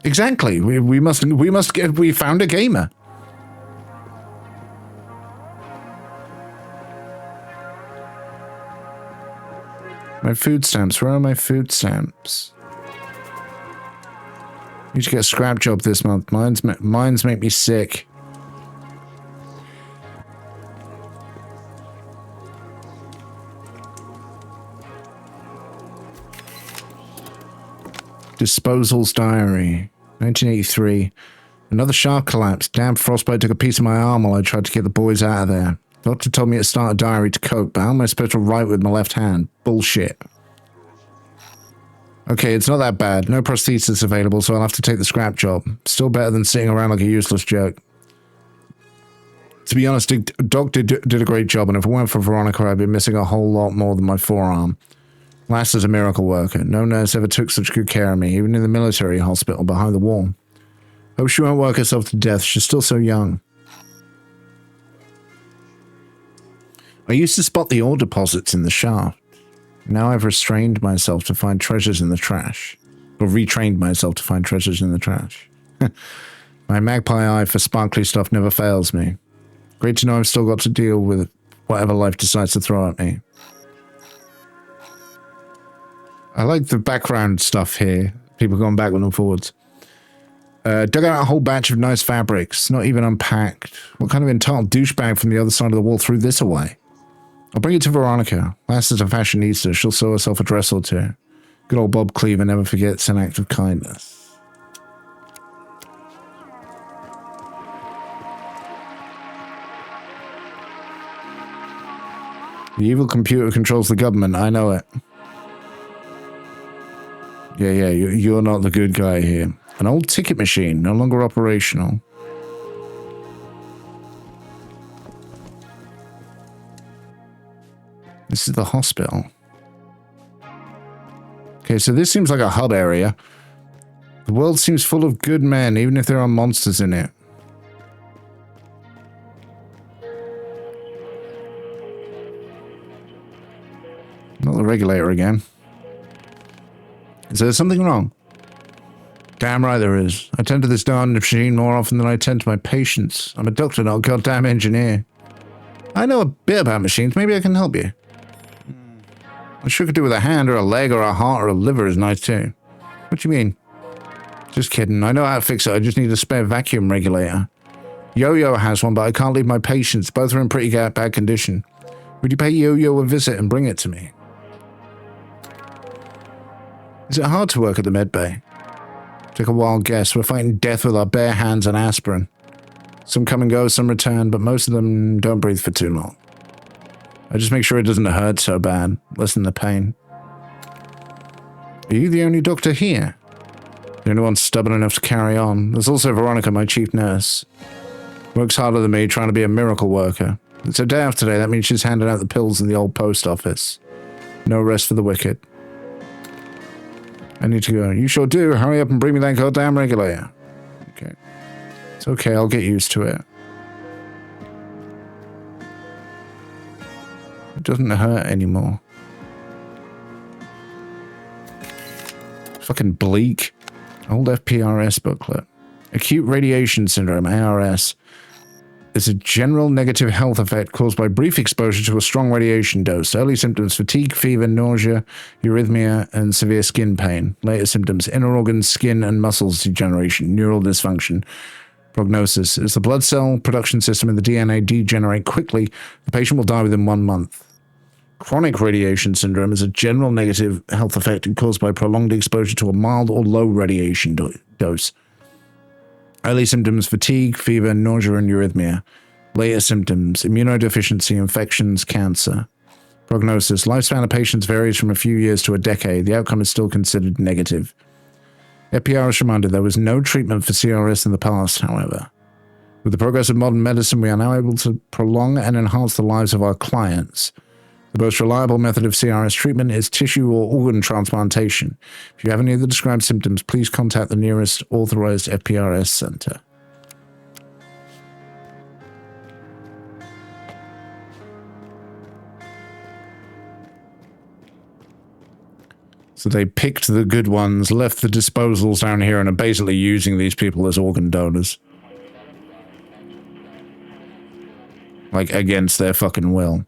Exactly. We found a gamer. My food stamps. Where are my food stamps? Need to get a scrap job this month. Mines make me sick. Disposal's diary. 1983. Another shark collapse. Damn frostbite took a piece of my arm while I tried to get the boys out of there. Doctor told me to start a diary to cope, but how am I supposed to write with my left hand? Bullshit. Okay, it's not that bad. No prosthesis available, so I'll have to take the scrap job. Still better than sitting around like a useless jerk. To be honest, Doc did a great job, and if it weren't for Veronica, I'd be missing a whole lot more than my forearm. Last is a miracle worker. No nurse ever took such good care of me, even in the military hospital behind the wall. Hope she won't work herself to death. She's still so young. I used to spot the ore deposits in the shaft. Now I've restrained myself to find treasures in the trash. Or retrained myself to find treasures in the trash. My magpie eye for sparkly stuff never fails me. Great to know I've still got to deal with whatever life decides to throw at me. I like the background stuff here. People going backwards and forwards. Dug out a whole batch of nice fabrics, not even unpacked. What kind of entitled douchebag from the other side of the wall threw this away? I'll bring it to Veronica. Last is a fashionista. She'll sew herself a dress or two. Good old Bob Cleaver never forgets an act of kindness. The evil computer controls the government. I know it. Yeah, you're not the good guy here. An old ticket machine, no longer operational. This is the hospital. Okay, so this seems like a hub area. The world seems full of good men, even if there are monsters in it. Not the regulator again. Is there something wrong? Damn right there is. I tend to this darn machine more often than I tend to my patients. I'm a doctor, not a goddamn engineer. I know a bit about machines. Maybe I can help you. I sure could do with a hand or a leg or a heart or a liver is nice too. What do you mean? Just kidding. I know how to fix it. I just need a spare vacuum regulator. Yo-Yo has one, but I can't leave my patients. Both are in pretty bad condition. Would you pay Yo-Yo a visit and bring it to me? Is it hard to work at the med bay? Take a wild guess. We're fighting death with our bare hands and aspirin. Some come and go, some return, but most of them don't breathe for too long. I just make sure it doesn't hurt so bad. Lessen the pain. Are you the only doctor here? The only one stubborn enough to carry on. There's also Veronica, my chief nurse. Works harder than me, trying to be a miracle worker. It's her day off today. That means she's handing out the pills in the old post office. No rest for the wicked. I need to go. You sure do. Hurry up and bring me that goddamn regulator. Okay. It's okay. I'll get used to it. It doesn't hurt anymore. Fucking bleak. Old FPRS booklet. Acute radiation syndrome, ARS. Is a general negative health effect caused by brief exposure to a strong radiation dose. Early symptoms: fatigue, fever, nausea, eurythmia, and severe skin pain. Later symptoms: inner organs, skin, and muscles degeneration, neural dysfunction. Prognosis: as the blood cell production system and the DNA degenerate quickly, the patient will die within 1 month. Chronic radiation syndrome is a general negative health effect caused by prolonged exposure to a mild or low radiation dose. Early symptoms: fatigue, fever, nausea, and eurythmia. Later symptoms: immunodeficiency, infections, cancer. Prognosis: lifespan of patients varies from a few years to a decade. The outcome is still considered negative. FPRS reminded there was no treatment for CRS in the past, however. With the progress of modern medicine, we are now able to prolong and enhance the lives of our clients. The most reliable method of CRS treatment is tissue or organ transplantation. If you have any of the described symptoms, please contact the nearest authorized FPRS center. So they picked the good ones, left the disposals down here, and are basically using these people as organ donors. Like, against their fucking will.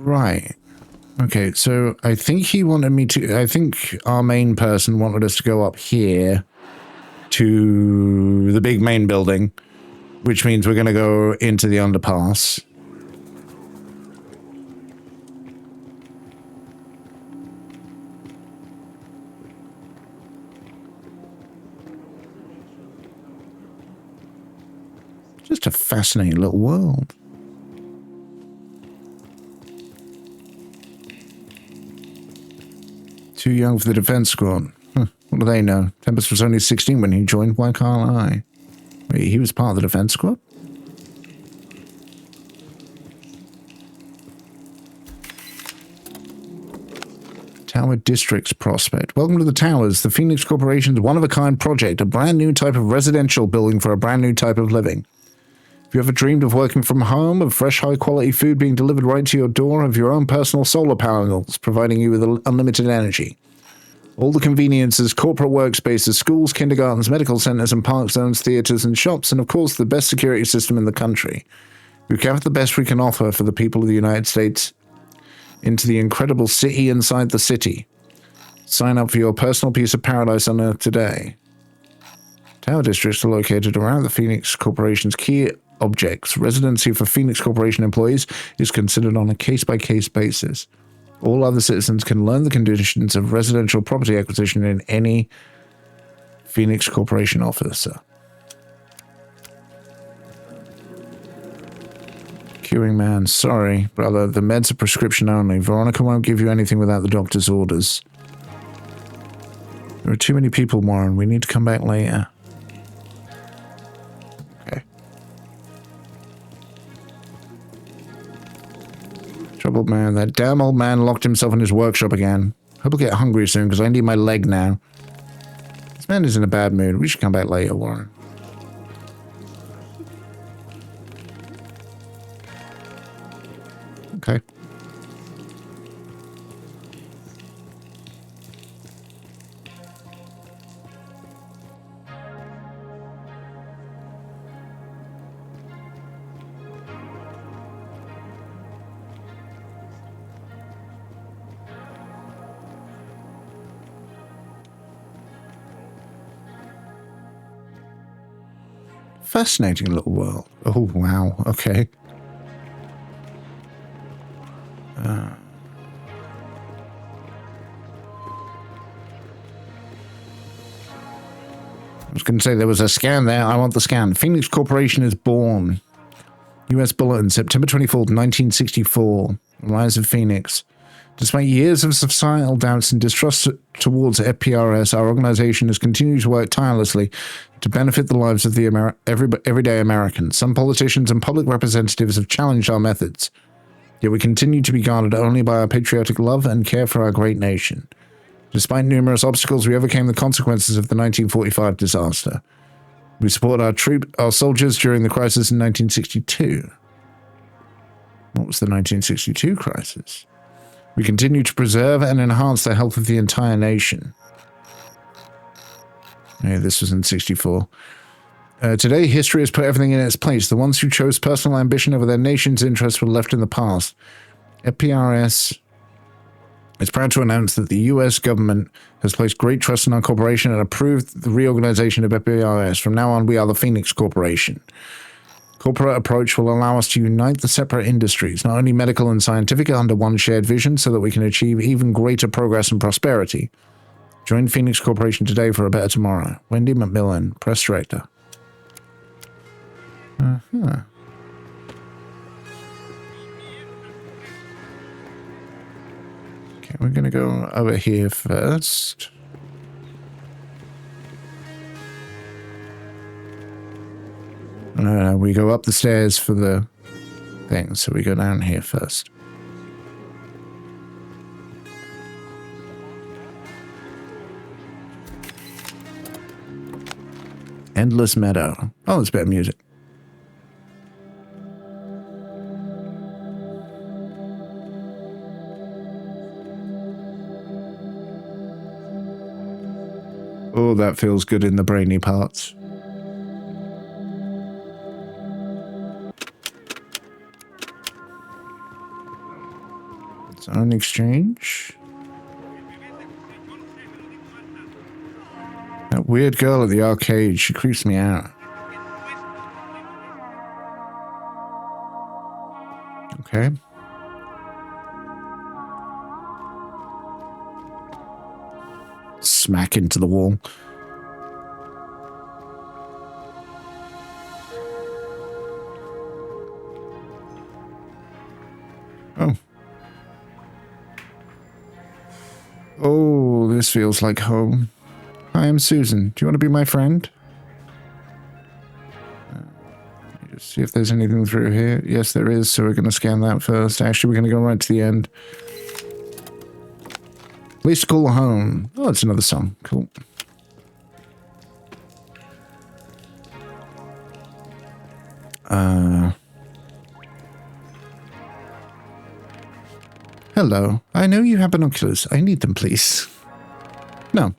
Right. Okay, so I think he wanted me to... I think our main person wanted us to go up here to the big main building, which means we're going to go into the underpass. Just a fascinating little world. Too young for the defense squad. Huh, what do they know? Tempest was only 16 when he joined. Why can't I? Wait, he was part of the defense squad? Tower Districts prospect. Welcome to the Towers, the Phoenix Corporation's one-of-a-kind project, a brand new type of residential building for a brand new type of living. Have you ever dreamed of working from home, of fresh, high-quality food being delivered right to your door, of your own personal solar panels providing you with unlimited energy? All the conveniences, corporate workspaces, schools, kindergartens, medical centers, and park zones, theaters, and shops, and of course the best security system in the country. We've gathered the best we can offer for the people of the United States into the incredible city inside the city. Sign up for your personal piece of paradise on Earth today. Tower districts are located around the Phoenix Corporation's key objects. Residency for Phoenix Corporation employees is considered on a case-by-case basis. All other citizens can learn the conditions of residential property acquisition in any Phoenix Corporation officer. Queuing man, sorry, brother, the meds are prescription only. Veronica won't give you anything without the doctor's orders. There are too many people, Warren. We need to come back later. Okay. Troubled man. That damn old man locked himself in his workshop again. Hope I'll get hungry soon, because I need my leg now. This man is in a bad mood. We should come back later, Warren. Okay. Fascinating little world. Oh, wow. Okay. I was going to say there was a scan there. I want the scan. Phoenix Corporation is born. U.S. Bulletin, September 24th, 1964. Rise of Phoenix. Despite years of societal doubts and distrust towards FPRS, our organization has continued to work tirelessly to benefit the lives of the everyday Americans. Some politicians and public representatives have challenged our methods, yet we continue to be guarded only by our patriotic love and care for our great nation. Despite numerous obstacles, we overcame the consequences of the 1945 disaster. We support our soldiers during the crisis in 1962. What was the 1962 crisis? We continue to preserve and enhance the health of the entire nation. Yeah, this was in 64. Today, history has put everything in its place. The ones who chose personal ambition over their nation's interests were left in the past. FPRS is proud to announce that the U.S. government has placed great trust in our corporation and approved the reorganization of FPRS. From now on, we are the Phoenix Corporation. Corporate approach will allow us to unite the separate industries, not only medical and scientific, under one shared vision so that we can achieve even greater progress and prosperity. Join Phoenix Corporation today for a better tomorrow. Wendy McMillan, Press Director. Uh-huh. Okay, we're going to go over here first. No, we go up the stairs for the thing, so we go down here first. Endless Meadow. Oh, it's better music. Oh, that feels good in the brainy parts. Zone exchange. That weird girl at the arcade, she creeps me out. Okay. Smack into the wall. Oh. Oh, this feels like home. Hi, I'm Susan. Do you want to be my friend? Just see if there's anything through here. Yes, there is, so we're going to scan that first. Actually, we're going to go right to the end. Place to call home. Oh, it's another song. Cool. Hello. I know you have binoculars. I need them, please. No.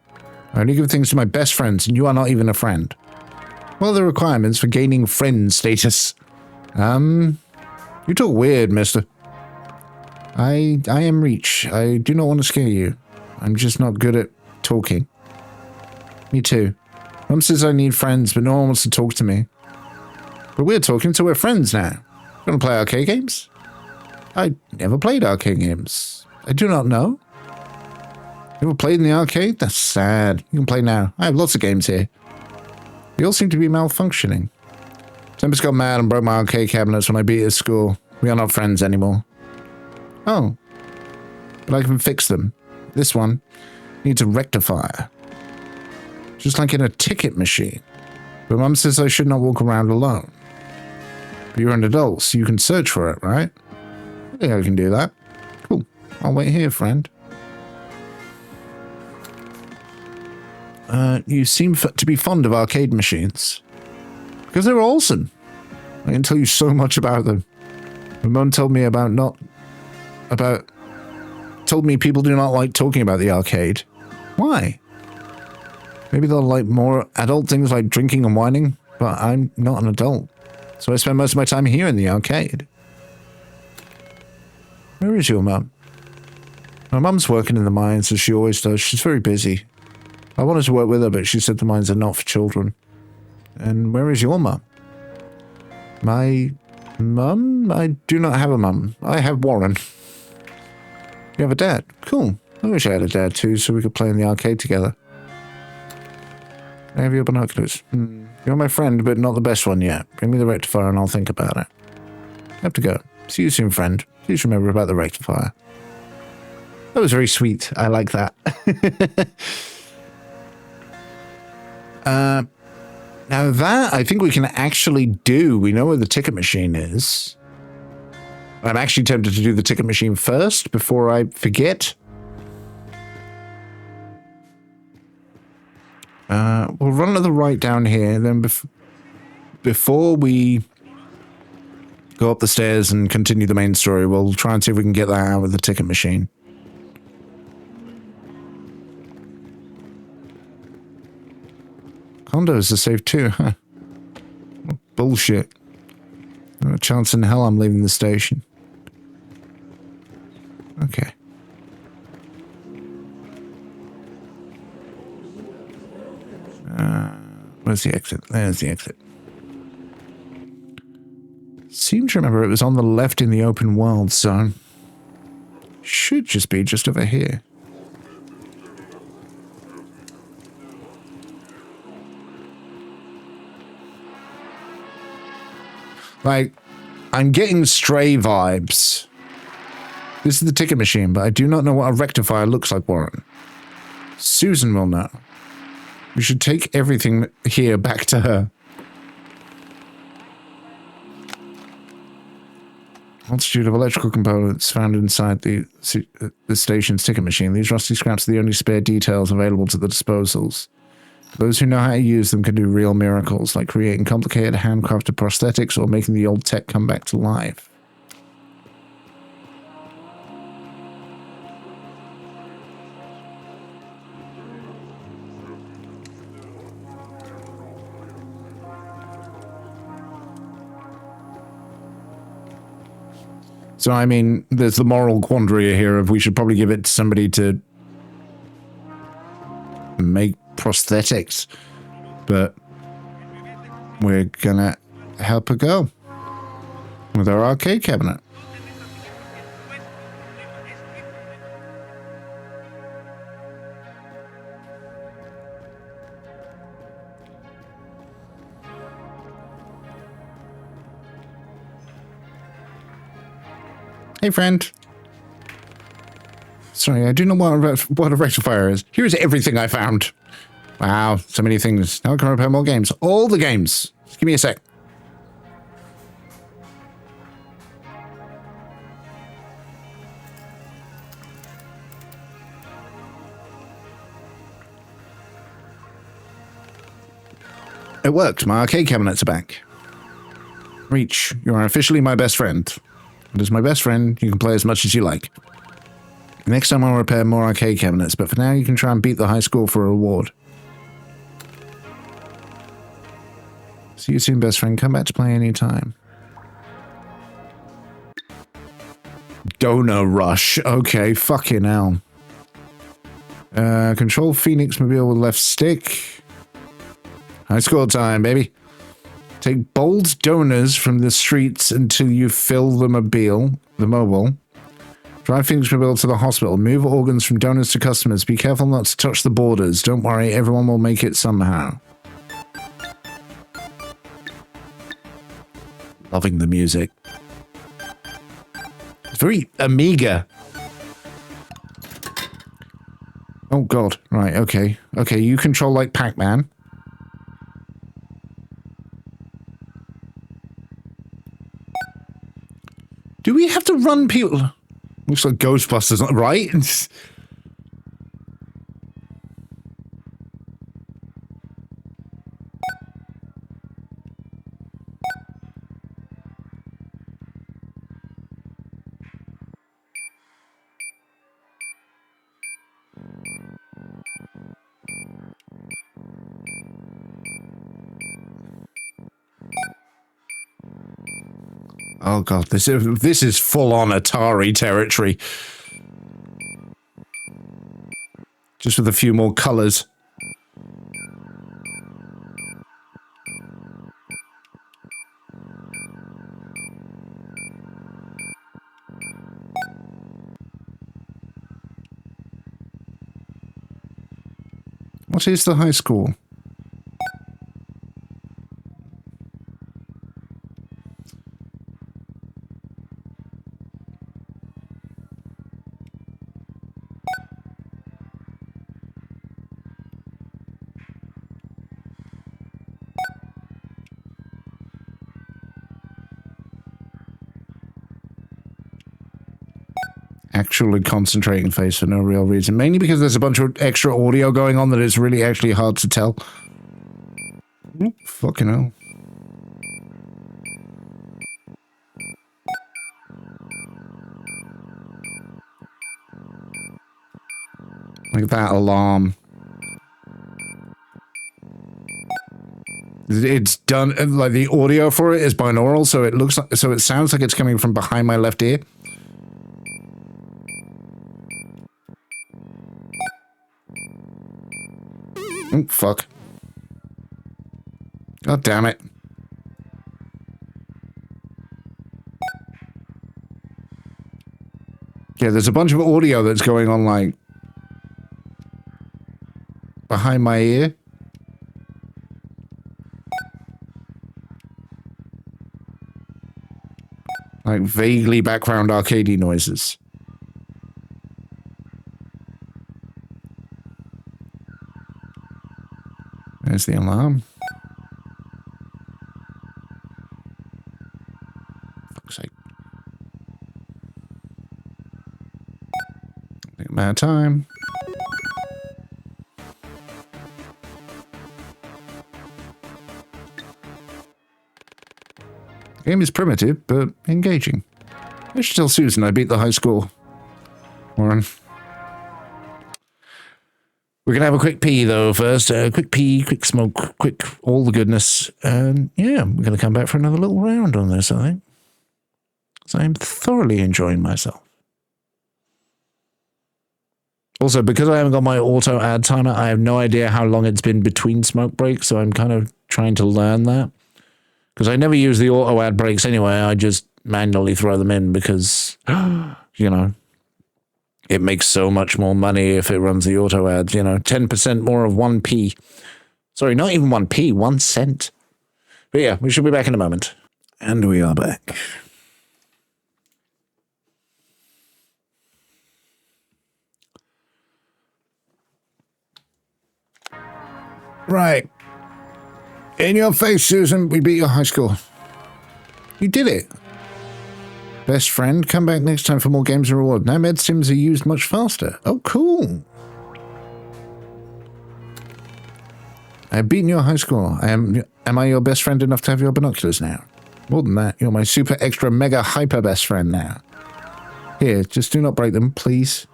I only give things to my best friends, and you are not even a friend. What are the requirements for gaining friend status? You talk weird, mister. I am Reach. I do not want to scare you. I'm just not good at talking. Me too. Mum says I need friends, but no one wants to talk to me. But we're talking, so we're friends now. You want to play arcade games? I never played arcade games. I do not know. You ever played in the arcade? That's sad. You can play now. I have lots of games here. They all seem to be malfunctioning. Tempest got mad and broke my arcade cabinets when I beat his school. We are not friends anymore. Oh. But I can fix them. This one needs a rectifier. Just like in a ticket machine. But Mum says I should not walk around alone. But you're an adult, so you can search for it, right? I think I can do that. Cool. I'll wait here, friend. You seem to be fond of arcade machines. Because they're awesome. I can tell you so much about them. My mum told me told me people do not like talking about the arcade. Why? Maybe they'll like more adult things like drinking and whining, but I'm not an adult. So I spend most of my time here in the arcade. Where is your mum? My mum's working in the mines, as she always does. She's very busy. I wanted to work with her, but she said the mines are not for children. And where is your mum? My mum? I do not have a mum. I have Warren. You have a dad? Cool. I wish I had a dad too, so we could play in the arcade together. I have your binoculars. You're my friend, but not the best one yet. Bring me the rectifier and I'll think about it. I have to go. See you soon, friend. Please remember about the rectifier. That was very sweet. I like that. Now that I think we can actually do. We know where the ticket machine is. I'm actually tempted to do the ticket machine first before I forget. We'll run to the right down here. Then before we go up the stairs and continue the main story, we'll try and see if we can get that out with the ticket machine. Condos are safe too, huh? Bullshit. No chance in hell I'm leaving the station. Okay. Where's the exit? There's the exit. Seem to remember it was on the left in the open world, so should just be just over here. Like, I'm getting Stray vibes. This is the ticket machine, but I do not know what a rectifier looks like, Warren. Susan will know. We should take everything here back to her. Multitude of electrical components found inside the station's ticket machine. These rusty scraps are the only spare details available to the disposals. Those who know how to use them can do real miracles, like creating complicated handcrafted prosthetics or making the old tech come back to life. So, I mean, there's the moral quandary here of we should probably give it to somebody to make prosthetics. But we're gonna help her go with our arcade cabinet. Hey, friend. Sorry, I do not know what a rectifier is. Here's everything I found. Wow, so many things. Now I can repair more games. All the games. Just give me a sec. It worked. My arcade cabinets are back. Reach, you are officially my best friend. And as my best friend, you can play as much as you like. Next time I'll repair more arcade cabinets, but for now you can try and beat the high score for a reward. See you soon, best friend. Come back to play anytime. Donor rush. Okay, fucking hell. Control Phoenix Mobile with left stick. High score time, baby. Take bold donors from the streets until you fill the mobile. Drive Phoenix Mobile to the hospital. Move organs from donors to customers. Be careful not to touch the borders. Don't worry, everyone will make it somehow. Loving the music. It's very Amiga. Oh god. Right, okay. Okay, you control like Pac-Man. Do we have to run people? Looks like Ghostbusters, right? Oh god, this is full-on Atari territory. Just with a few more colors. What is the high school? Actually concentrating face for no real reason. Mainly because there's a bunch of extra audio going on that it's really actually hard to tell. Ooh, fucking hell. Like that alarm. It's done, like the audio for it is binaural, so it looks like, so it sounds like it's coming from behind my left ear. Oh, fuck. God damn it. Yeah, there's a bunch of audio that's going on, like, behind my ear. Like, vaguely background arcadey noises. There's the alarm. Fuck's sake. I think I'm out of time. The game is primitive, but engaging. I should tell Susan I beat the high score. Warren. We're going to have a quick pee, though, first. Quick pee, quick smoke, quick all the goodness. And, yeah, we're going to come back for another little round on this, I think. So I'm thoroughly enjoying myself. Also, because I haven't got my auto ad timer, I have no idea how long it's been between smoke breaks, so I'm kind of trying to learn that. Because I never use the auto ad breaks anyway, I just manually throw them in because, you know, it makes so much more money if it runs the auto ads, you know, 10% more of 1p. Sorry, not even 1p, 1 cent. But yeah, we should be back in a moment. And we are back. Right. In your face, Susan, we beat your high score. You did it. Best friend, come back next time for more games and reward. Now med sims are used much faster. Oh, cool. I've beaten your high score. Am I your best friend enough to have your binoculars now? More than that, you're my super extra mega hyper best friend now. Here, just do not break them, please.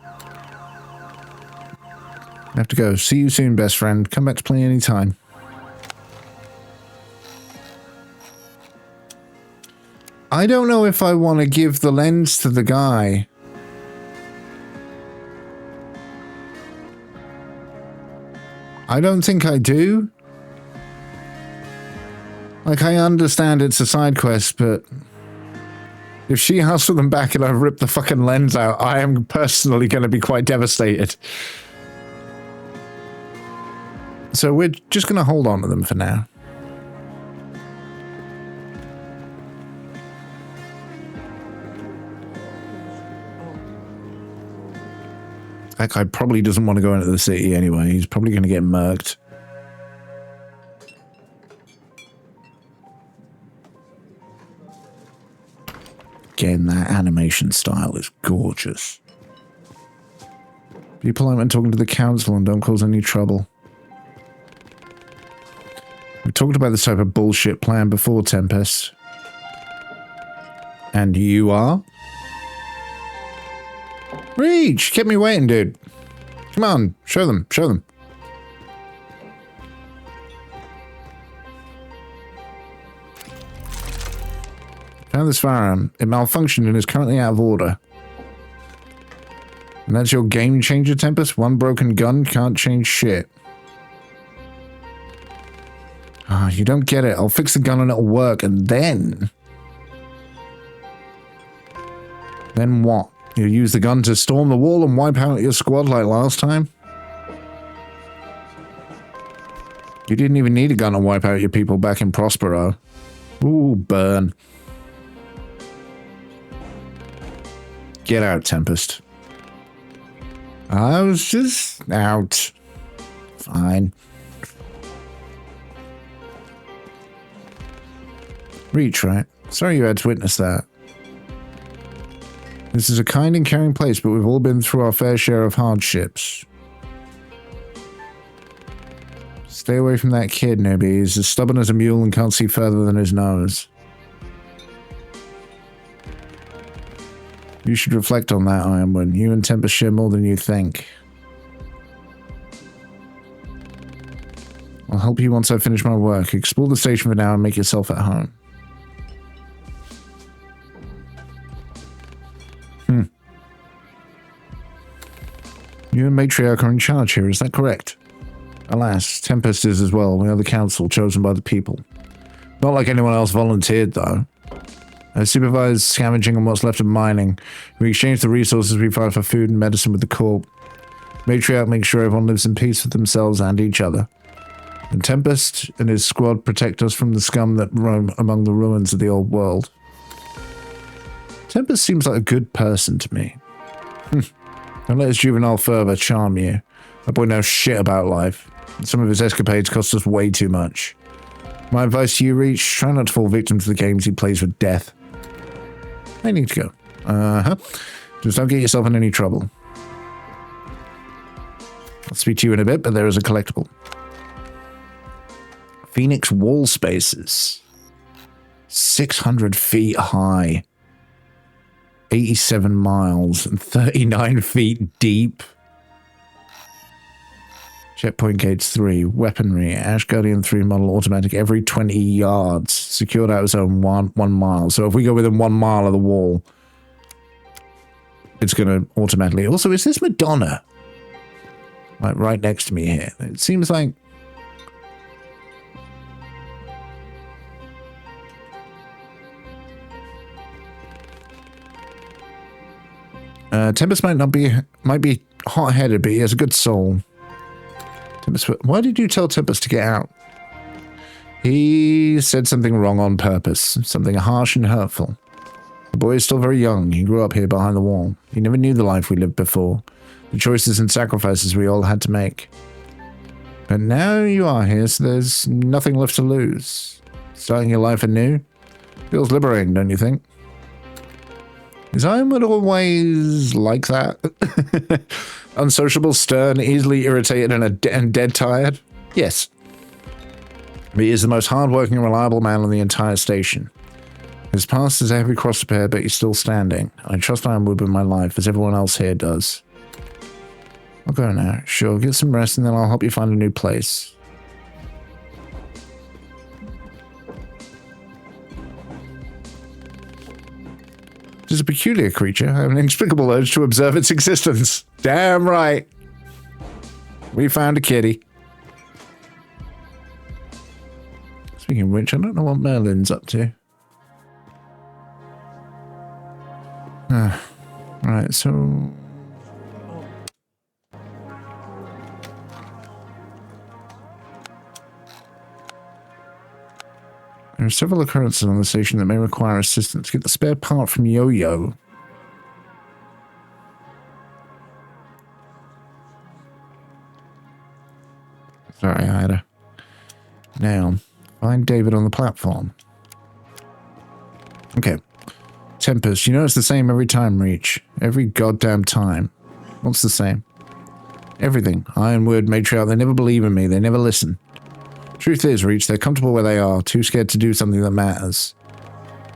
I have to go. See you soon, best friend. Come back to play anytime. I don't know if I want to give the lens to the guy. I don't think I do. Like, I understand it's a side quest, but if she hustled them back and I've ripped the fucking lens out, I am personally going to be quite devastated. So we're just going to hold on to them for now. That guy probably doesn't want to go into the city anyway. He's probably going to get murked. Again, that animation style is gorgeous. Be polite when talking to the council and don't cause any trouble. We've talked about this type of bullshit plan before, Tempest. And you are? Reach! Kept me waiting, dude. Come on, show them, show them. Found this firearm. It malfunctioned and is currently out of order. And that's your game changer, Tempest? One broken gun can't change shit. Ah, you don't get it. I'll fix the gun and it'll work, and then... Then what? You use the gun to storm the wall and wipe out your squad like last time? You didn't even need a gun to wipe out your people back in Prospero. Ooh, burn. Get out, Tempest. I was just out. Fine. Reach, right? Sorry you had to witness that. This is a kind and caring place, but we've all been through our fair share of hardships. Stay away from that kid, newbie. He's as stubborn as a mule and can't see further than his nose. You should reflect on that, Ironwood. You and Tempest share more than you think. I'll help you once I finish my work. Explore the station for now and make yourself at home. You and Matriarch are in charge here, is that correct? Alas, Tempest is as well. We are the council, chosen by the people. Not like anyone else volunteered, though. I supervise scavenging on what's left of mining. We exchange the resources we find for food and medicine with the Corp. Matriarch makes sure everyone lives in peace with themselves and each other. And Tempest and his squad protect us from the scum that roam among the ruins of the old world. Tempest seems like a good person to me. Don't let his juvenile fervor charm you. That boy knows shit about life. Some of his escapades cost us way too much. My advice to you, Reach, try not to fall victim to the games he plays with death. I need to go. Just don't get yourself in any trouble. I'll speak to you in a bit, but there is a collectible. Phoenix wall spaces. 600 feet high. 87 miles and 39 feet deep. Checkpoint gates 3. Weaponry. Ash Guardian 3 model automatic every 20 yards. Secured out zone 1 mile. So if we go within 1 mile of the wall, it's going to automatically... Also, is this Madonna? Like, right next to me here. It seems like... Tempest might be hot-headed, but he has a good soul. Tempest, why did you tell Tempest to get out? He said something wrong on purpose. Something harsh and hurtful. The boy is still very young. He grew up here behind the wall. He never knew the life we lived before. The choices and sacrifices we all had to make. But now you are here, so there's nothing left to lose. Starting your life anew? Feels liberating, don't you think? Is Ironwood always like that? Unsociable, stern, easily irritated, and dead tired? Yes. But he is the most hard-working and reliable man on the entire station. His past is a heavy cross to bear, but he's still standing. I trust Ironwood with my life, as everyone else here does. I'll go now. Sure, get some rest, and then I'll help you find a new place. It is a peculiar creature. I have an inexplicable urge to observe its existence. Damn right. We found a kitty. Speaking of which, I don't know what Merlin's up to. Right, so... There are several occurrences on the station that may require assistance. Get the spare part from Yo-Yo. Sorry, I had a... Now, find David on the platform. Okay. Tempest, you know it's the same every time, Reach. Every goddamn time. What's the same? Everything. Ironwood, Matriarch, they never believe in me. They never listen. Truth is, Reach, they're comfortable where they are, too scared to do something that matters.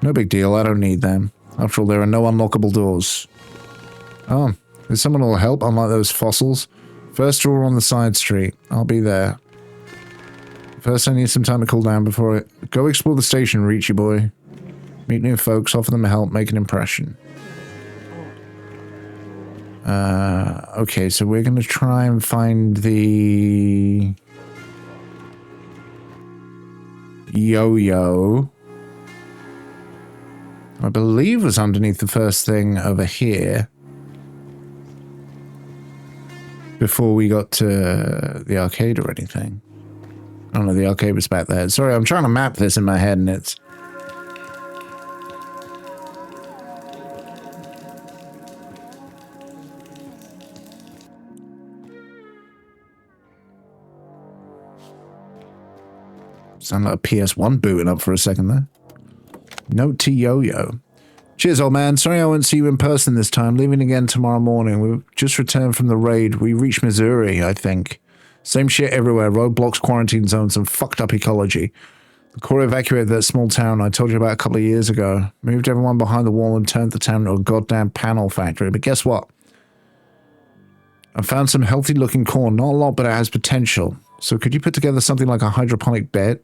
No big deal, I don't need them. After all, there are no unlockable doors. Oh, there's someone who'll help, unlike those fossils. First door on the side street. I'll be there. First, I need some time to cool down before it... Go explore the station, Reachy boy. Meet new folks, offer them help, make an impression. Okay, so we're gonna try and find the... Yo-Yo. I believe was underneath the first thing over here. Before we got to the arcade or anything. Oh no, the arcade was back there. Sorry, I'm trying to map this in my head and it's... Sound like a PS1 booting up for a second there. Note to Yo-Yo. Cheers, old man. Sorry I won't see you in person this time. Leaving again tomorrow morning. We've just returned from the raid. We reached Missouri, I think. Same shit everywhere. Roadblocks, quarantine zones, and fucked up ecology. The Corps evacuated that small town I told you about a couple of years ago. Moved everyone behind the wall and turned the town into a goddamn panel factory. But guess what? I found some healthy looking corn. Not a lot, but it has potential. So could you put together something like a hydroponic bed?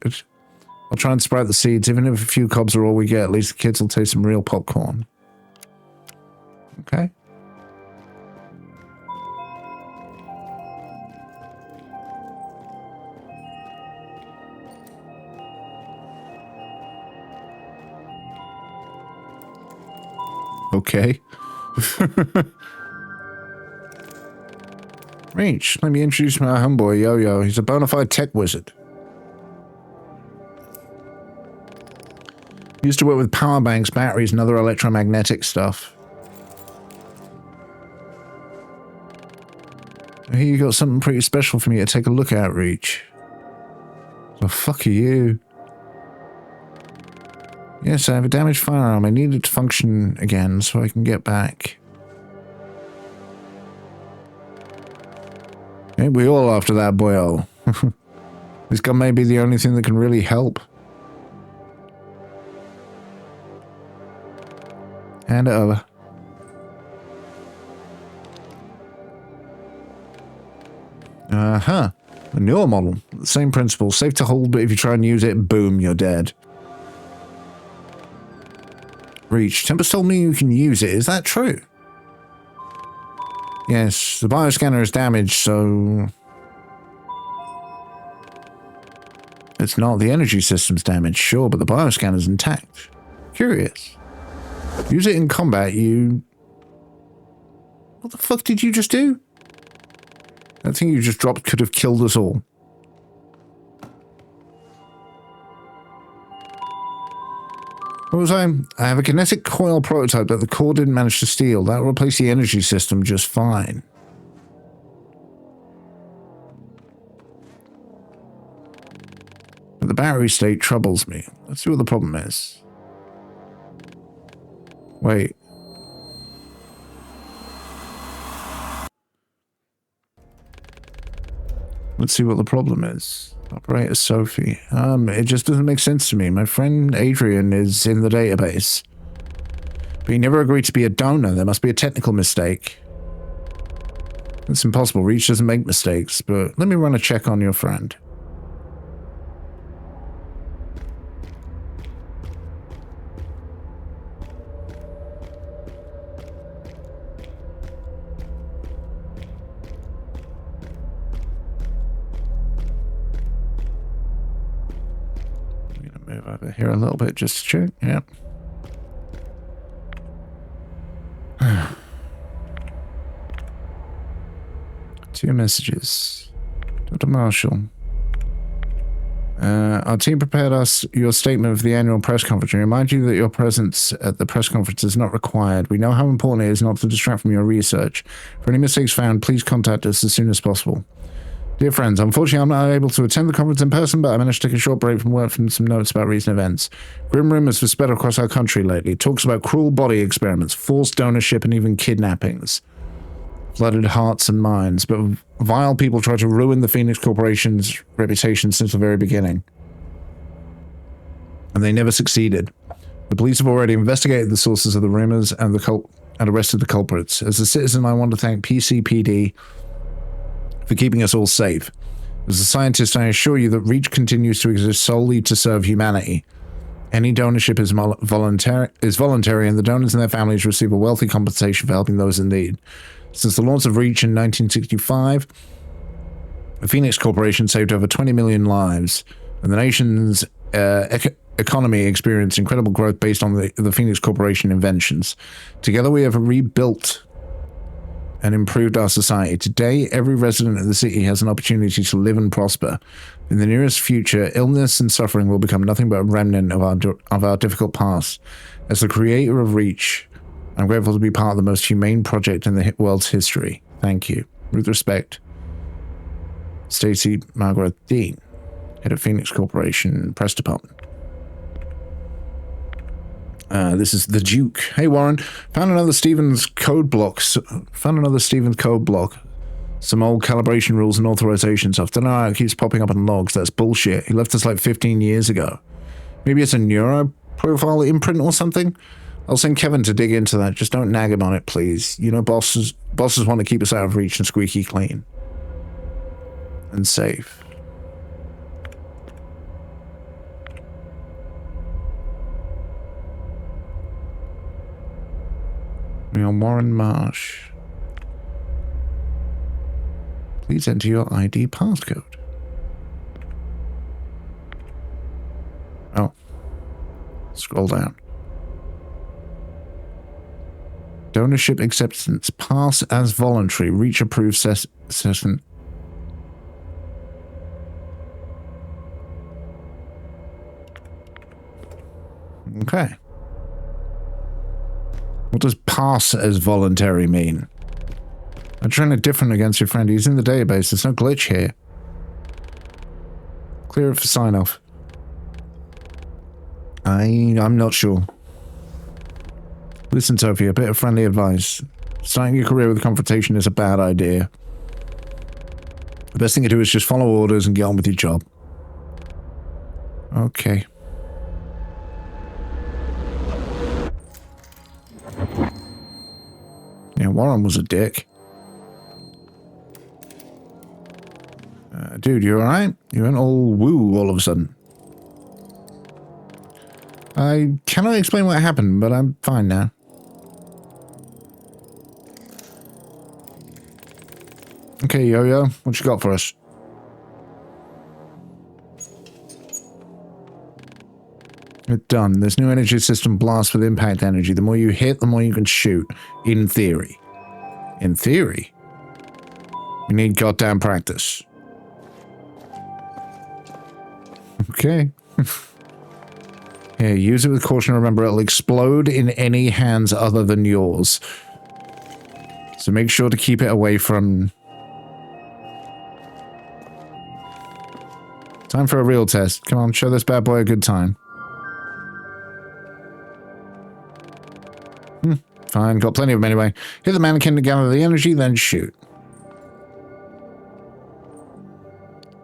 I'll try and sprout the seeds. Even if a few cobs are all we get, at least the kids will taste some real popcorn. Okay. Okay. Reach, let me introduce my homeboy, Yo-Yo. He's a bona fide tech wizard. He used to work with power banks, batteries, and other electromagnetic stuff. Here you got something pretty special for me to take a look at, Reach. The fuck are you? Yes, I have a damaged firearm. I need it to function again so I can get back. Ain't we all after that, boyo? This gun may be the only thing that can really help. Hand it over. Uh-huh. A newer model. The same principle. Safe to hold, but if you try and use it, boom, you're dead. Reach. Tempest told me you can use it. Is that true? Yes, the bioscanner is damaged, so... It's not. The energy system's damaged, sure, but the bioscanner's intact. Curious. Use it in combat, you... What the fuck did you just do? That thing you just dropped could have killed us all. What was I have a kinetic coil prototype that the core didn't manage to steal. That will replace the energy system just fine. But the battery state troubles me. Let's see what the problem is. Wait. Let's see what the problem is. Operator Sophie. It just doesn't make sense to me. My friend Adrian is in the database. But he never agreed to be a donor. There must be a technical mistake. It's impossible. Reach doesn't make mistakes, but let me run a check on your friend. Move over here a little bit just to check. Yep. Two messages. Dr. Marshall. Our team prepared us your statement of the annual press conference. We remind you that your presence at the press conference is not required. We know how important it is not to distract from your research. For any mistakes found, please contact us as soon as possible. Dear friends, unfortunately I'm not able to attend the conference in person, but I managed to take a short break from work from some notes about recent events. Grim rumors have spread across our country lately. Talks about cruel body experiments, forced donorship, and even kidnappings. Flooded hearts and minds, but vile people try to ruin the Phoenix Corporation's reputation since the very beginning. And they never succeeded. The police have already investigated the sources of the rumors and arrested the culprits. As a citizen, I want to thank PCPD for keeping us all safe. As a scientist, I assure you that Reach continues to exist solely to serve humanity. Any donorship is voluntary, and the donors and their families receive a wealthy compensation for helping those in need. Since the launch of Reach in 1965, the Phoenix Corporation saved over 20 million lives, and the nation's economy experienced incredible growth based on the Phoenix Corporation inventions. Together we have rebuilt and improved our society. Today, every resident of the city has an opportunity to live and prosper. In the nearest future, illness and suffering will become nothing but a remnant of our difficult past. As the creator of Reach, I'm grateful to be part of the most humane project in the world's history. Thank you. With respect, Stacy Margaret Dean, head of Phoenix Corporation Press Department. This is the Duke. Hey Warren, found another Stevens code block. Some old calibration rules and authorization stuff. Don't know how it keeps popping up in logs. That's bullshit. He left us like 15 years ago. Maybe it's a neuro profile imprint or something. I'll send Kevin to dig into that. Just don't nag him on it, please. You know, bosses want to keep us out of reach and squeaky clean and safe. We are Warren Marsh. Please enter your ID passcode. Oh. Scroll down. Donorship acceptance. Pass as voluntary. Reach approved session. Okay. What does pass as voluntary mean? I'm trying to different against your friend. He's in the database. There's no glitch here. Clear it for sign-off. I'm not sure. Listen, Sophie, a bit of friendly advice. Starting your career with confrontation is a bad idea. The best thing to do is just follow orders and get on with your job. Okay. Yeah, Warren was a dick. Dude, you alright? You went all woo all of a sudden. I cannot explain what happened, but I'm fine now. Okay, Yo-Yo, what you got for us? It's done. This new energy system blasts with impact energy. The more you hit, the more you can shoot. In theory. In theory. We need goddamn practice. Okay. Here, use it with caution. Remember, it'll explode in any hands other than yours. So make sure to keep it away from... Time for a real test. Come on, show this bad boy a good time. Fine, got plenty of them anyway. Hit the mannequin to gather the energy, then shoot.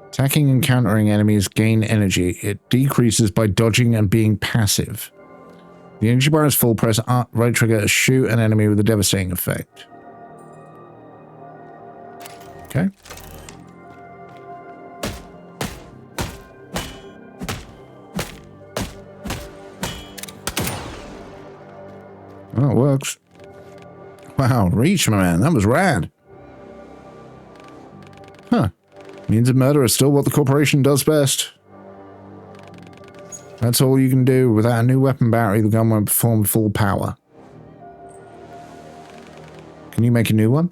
Attacking and countering enemies gain energy. It decreases by dodging and being passive. The energy bar is full. Press right trigger to shoot an enemy with a devastating effect. Okay. Oh, it works. Wow, reach, my man. That was rad. Huh. Means of murder is still what the corporation does best. That's all you can do. Without a new weapon battery, the gun won't perform full power. Can you make a new one?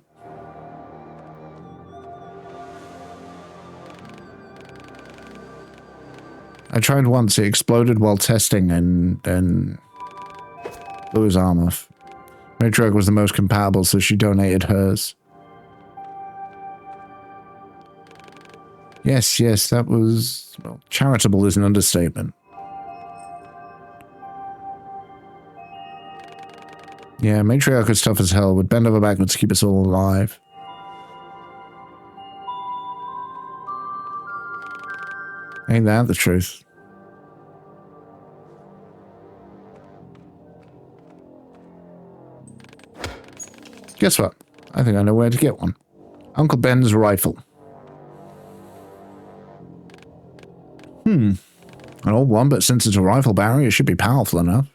I tried once. It exploded while testing and blew his arm off. Matriarch was the most compatible, so she donated hers. Yes, yes, that was... Well, charitable is an understatement. Yeah, Matriarch is tough as hell. Would bend over backwards to keep us all alive. Ain't that the truth? Guess what? I think I know where to get one. Uncle Ben's rifle. An old one, but since it's a rifle battery, it should be powerful enough.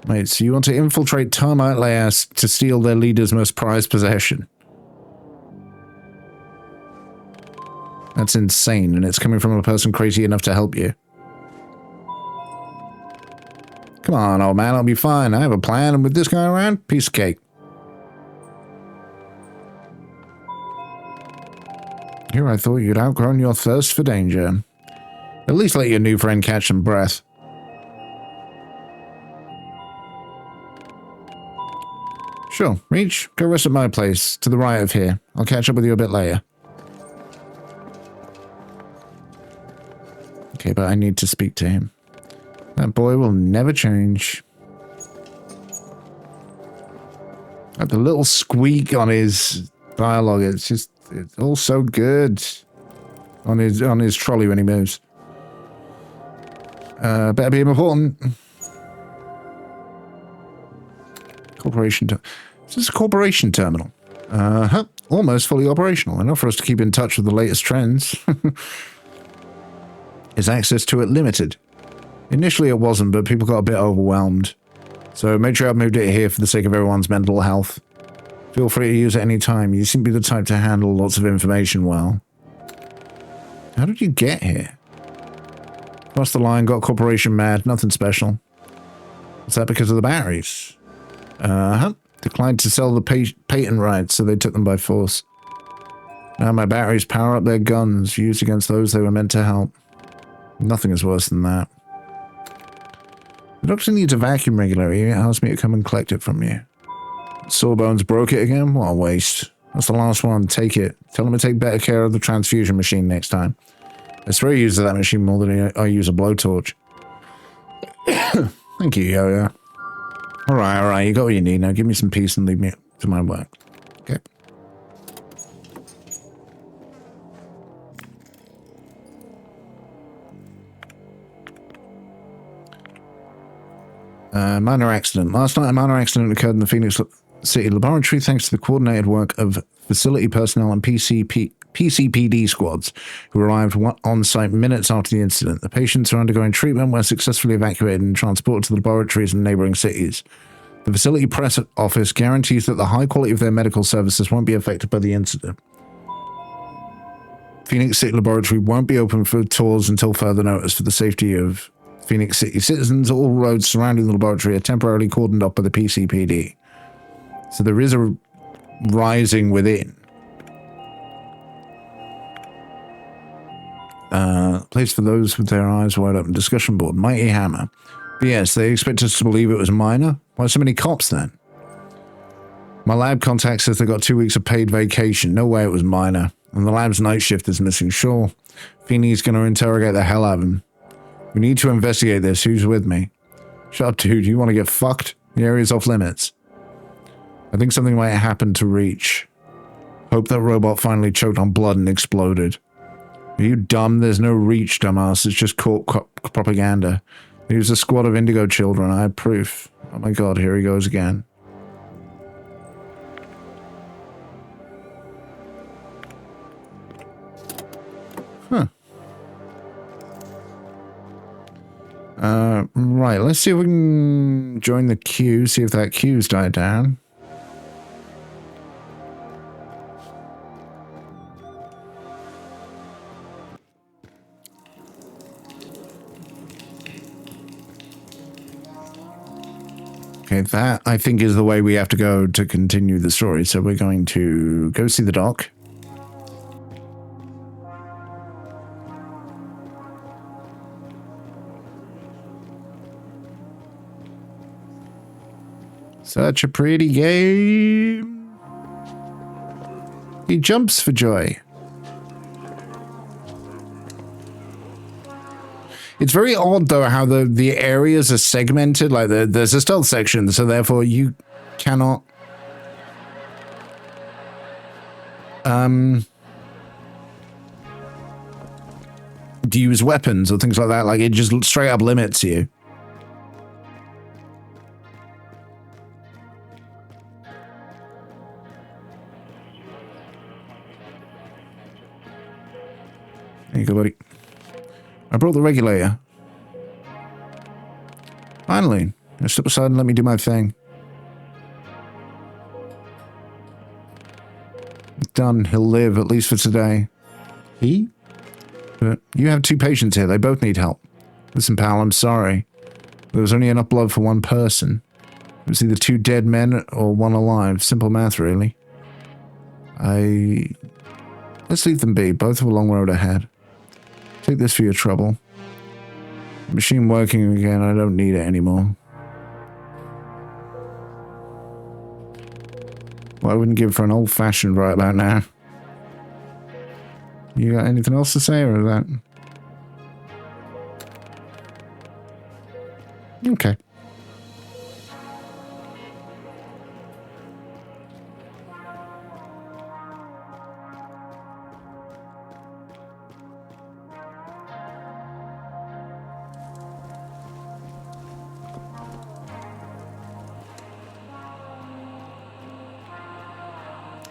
Wait, so you want to infiltrate termite layers to steal their leader's most prized possession? That's insane, and it's coming from a person crazy enough to help you. Come on, old man, I'll be fine. I have a plan, and with this guy around, piece of cake. Here I thought you'd outgrown your thirst for danger. At least let your new friend catch some breath. Sure, Reach, go rest at my place, to the right of here. I'll catch up with you a bit later. Okay, but I need to speak to him. That boy will never change. Like the little squeak on his dialogue, it's all so good on his trolley when he moves. Better be important. Corporation. Is this a corporation terminal? Almost fully operational. Enough for us to keep in touch with the latest trends. Is access to it limited? Initially it wasn't, but people got a bit overwhelmed. So make sure I've moved it here for the sake of everyone's mental health. Feel free to use it any time. You seem to be the type to handle lots of information well. How did you get here? Crossed the line, got corporation mad, nothing special. Was that because of the batteries? Declined to sell the patent rights, so they took them by force. Now my batteries power up their guns, used against those they were meant to help. Nothing is worse than that. The doctor needs a vacuum regularly. He asked me to come and collect it from you. Sawbones broke it again? What a waste. That's the last one. Take it. Tell him to take better care of the transfusion machine next time. I swear he uses that machine more than I use a blowtorch. Thank you, Yo-Yo. Alright, you got what you need. Now give me some peace and leave me to my work. Okay. Minor accident. Last night, a minor accident occurred in the Phoenix City laboratory thanks to the coordinated work of facility personnel and PCPD squads who arrived on site minutes after the incident. The patients are undergoing treatment, were successfully evacuated and transported to the laboratories in neighboring cities. The facility press office guarantees that the high quality of their medical services won't be affected by the incident. Phoenix City Laboratory won't be open for tours until further notice. For the safety of Phoenix City citizens, all roads surrounding the laboratory are temporarily cordoned off by the PCPD. So there is a rising within. Place for those with their eyes wide open. Discussion board. Mighty Hammer. But yes, they expect us to believe it was minor. Why so many cops then? My lab contact says they got 2 weeks of paid vacation. No way it was minor. And the lab's night shift is missing. Sure. Feeney's going to interrogate the hell out of him. We need to investigate this. Who's with me? Shut up, dude. You want to get fucked? The area's off limits. I think something might happen to Reach. Hope that robot finally choked on blood and exploded. Are you dumb? There's no Reach, dumbass. It's just court propaganda. He was a squad of Indigo children. I have proof. Oh my god, here he goes again. Huh. Right, let's see if we can join the queue, see if that queue's died down. Okay, that, I think, is the way we have to go to continue the story. So we're going to go see the doc. Such a pretty game. He jumps for joy. It's very odd, though, how the areas are segmented. Like, there's a stealth section, so therefore you cannot... use weapons or things like that. Like, it just straight up limits you. There you go, buddy. I brought the regulator. Finally. Now step aside and let me do my thing. Done. He'll live, at least for today. He? But you have 2 patients here. They both need help. Listen, pal, I'm sorry. There was only enough blood for one person. It was either 2 dead men or 1 alive. Simple math, really. Let's leave them be. Both have a long road ahead. Take this for your trouble. Machine working again. I don't need it anymore. Well, I wouldn't give for an old-fashioned right about now. You got anything else to say, or is that... Okay.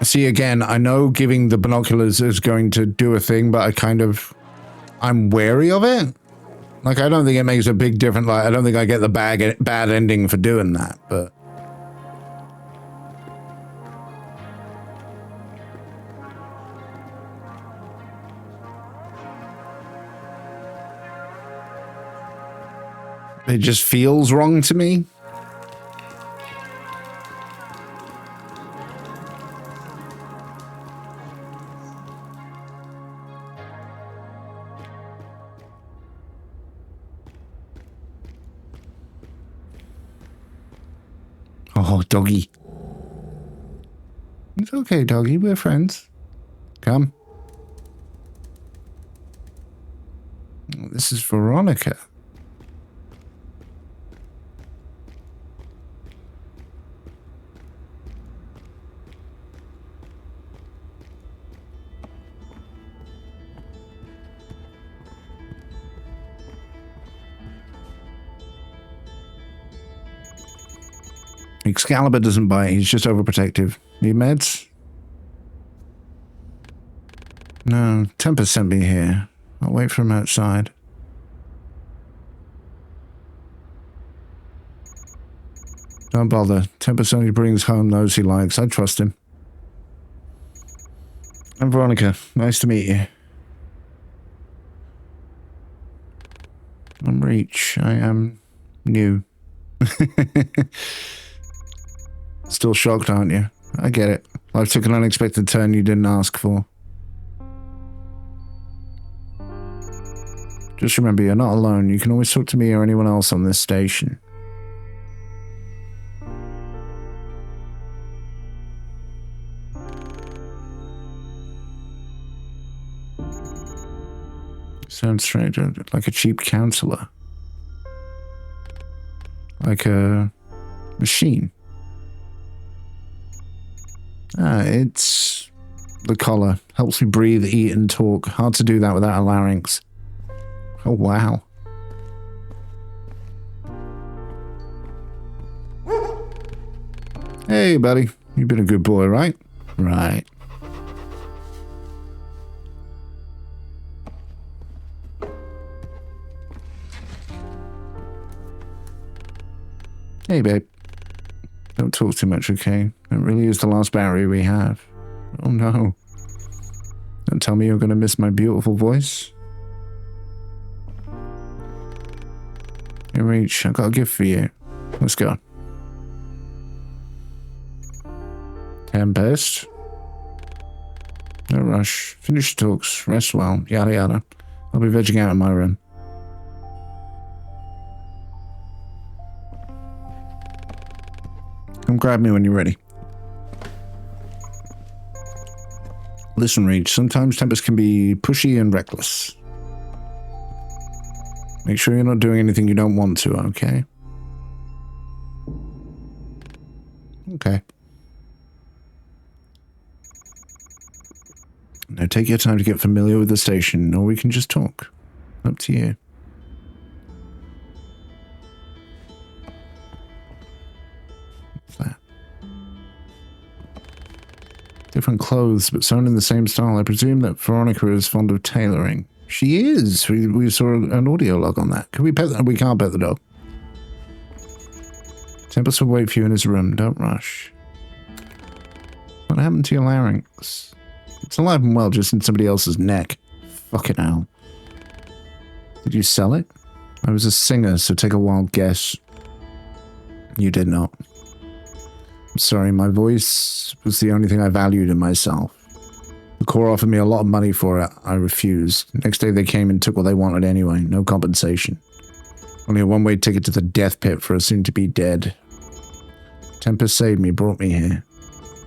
See, again, I know giving the binoculars is going to do a thing, but I'm wary of it. Like, I don't think it makes a big difference. Like, I don't think I get the bad ending for doing that, but... It just feels wrong to me. Oh, doggy. It's okay, doggy. We're friends. Come. This is Veronica. Excalibur doesn't bite, he's just overprotective. Need meds? No, Tempest sent me here. I'll wait for him outside. Don't bother. Tempest only brings home those he likes. I trust him. I'm Veronica. Nice to meet you. I'm Reach. I am new. Still shocked, aren't you? I get it. Life took an unexpected turn you didn't ask for. Just remember, you're not alone. You can always talk to me or anyone else on this station. Sounds strange, like a cheap counselor. Like a machine. It's the collar. Helps me breathe, eat, and talk. Hard to do that without a larynx. Oh, wow. Hey, buddy. You've been a good boy, right? Right. Hey, babe. Don't talk too much, okay? That really is the last battery we have. Oh, no. Don't tell me you're going to miss my beautiful voice. Hey, Reach, I've got a gift for you. Let's go. Tempest. No rush. Finish your talks. Rest well. Yada yada. I'll be vegging out in my room. Come grab me when you're ready. Listen, Reach, sometimes Tempest can be pushy and reckless. Make sure you're not doing anything you don't want to, okay? Okay. Now take your time to get familiar with the station, or we can just talk. Up to you. What's that? Different clothes, but sewn in the same style. I presume that Veronica is fond of tailoring. She is. We saw an audio log on that. Can we pet that? We can't pet the dog. Tempest will wait for you in his room. Don't rush. What happened to your larynx? It's alive and well, just in somebody else's neck. Fucking hell. Did you sell it? I was a singer, so take a wild guess. You did not. I'm sorry, my voice was the only thing I valued in myself. The Corps offered me a lot of money for it. I refused. Next day they came and took what they wanted anyway. No compensation. Only a one-way ticket to the death pit for a soon-to-be dead. Tempest saved me, brought me here.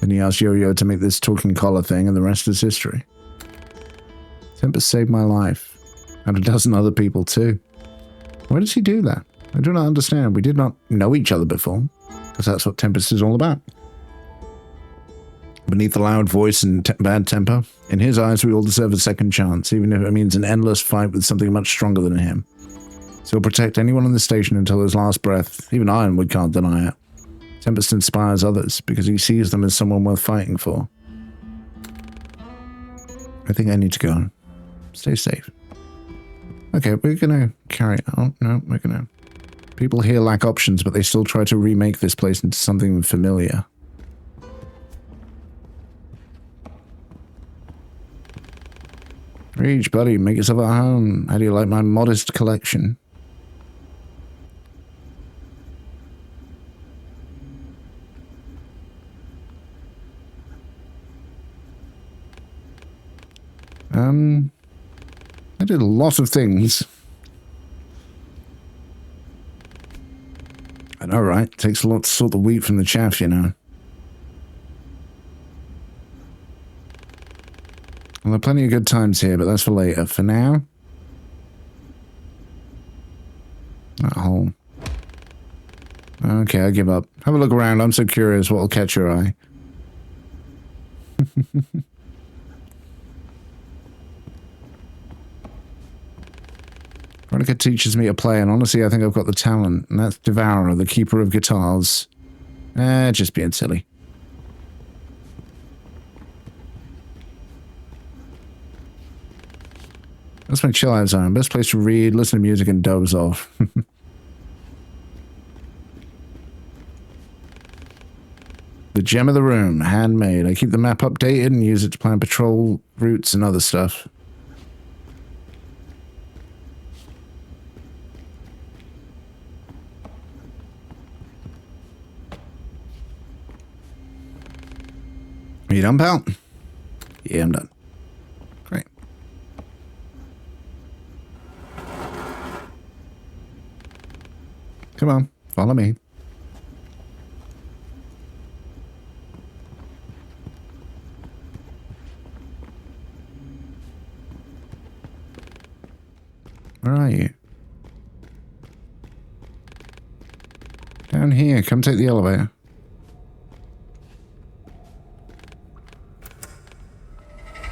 Then he asked Yo-Yo to make this talking collar thing, and the rest is history. Tempest saved my life. And a dozen other people, too. Why does he do that? I do not understand. We did not know each other before. Because that's what Tempest is all about. Beneath the loud voice and bad temper, in his eyes we all deserve a second chance, even if it means an endless fight with something much stronger than him. So he'll protect anyone on the station until his last breath. Even Ironwood can't deny it. Tempest inspires others because he sees them as someone worth fighting for. I think I need to go. Stay safe. Okay, we're gonna carry on. No, we're gonna... People here lack options, but they still try to remake this place into something familiar. Reach, buddy, make yourself at home. How do you like my modest collection? I did a lot of things. I know, right? Takes a lot to sort the wheat from the chaff, you know. Well, there are plenty of good times here, but that's for later. For now... That hole. Okay, I give up. Have a look around. I'm so curious what will catch your eye. Veronica teaches me to play, and honestly, I think I've got the talent. And that's Devourer, the keeper of guitars. Just being silly. That's my chill out zone. Best place to read, listen to music, and doze off. The gem of the room, handmade. I keep the map updated and use it to plan patrol routes and other stuff. Are you done, pal? Yeah, I'm done. Great. Come on, follow me. Where are you? Down here. Come take the elevator.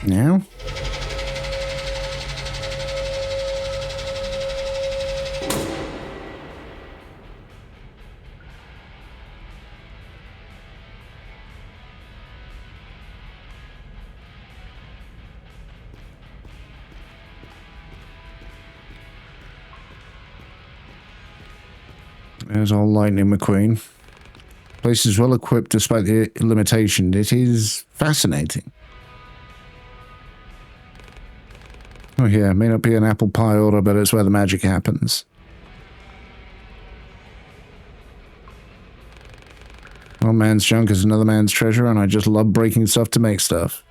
Now? There's old Lightning McQueen. Place is well equipped despite the limitation. It is fascinating. Oh yeah, may not be an apple pie order, but it's where the magic happens. One man's junk is another man's treasure, and I just love breaking stuff to make stuff.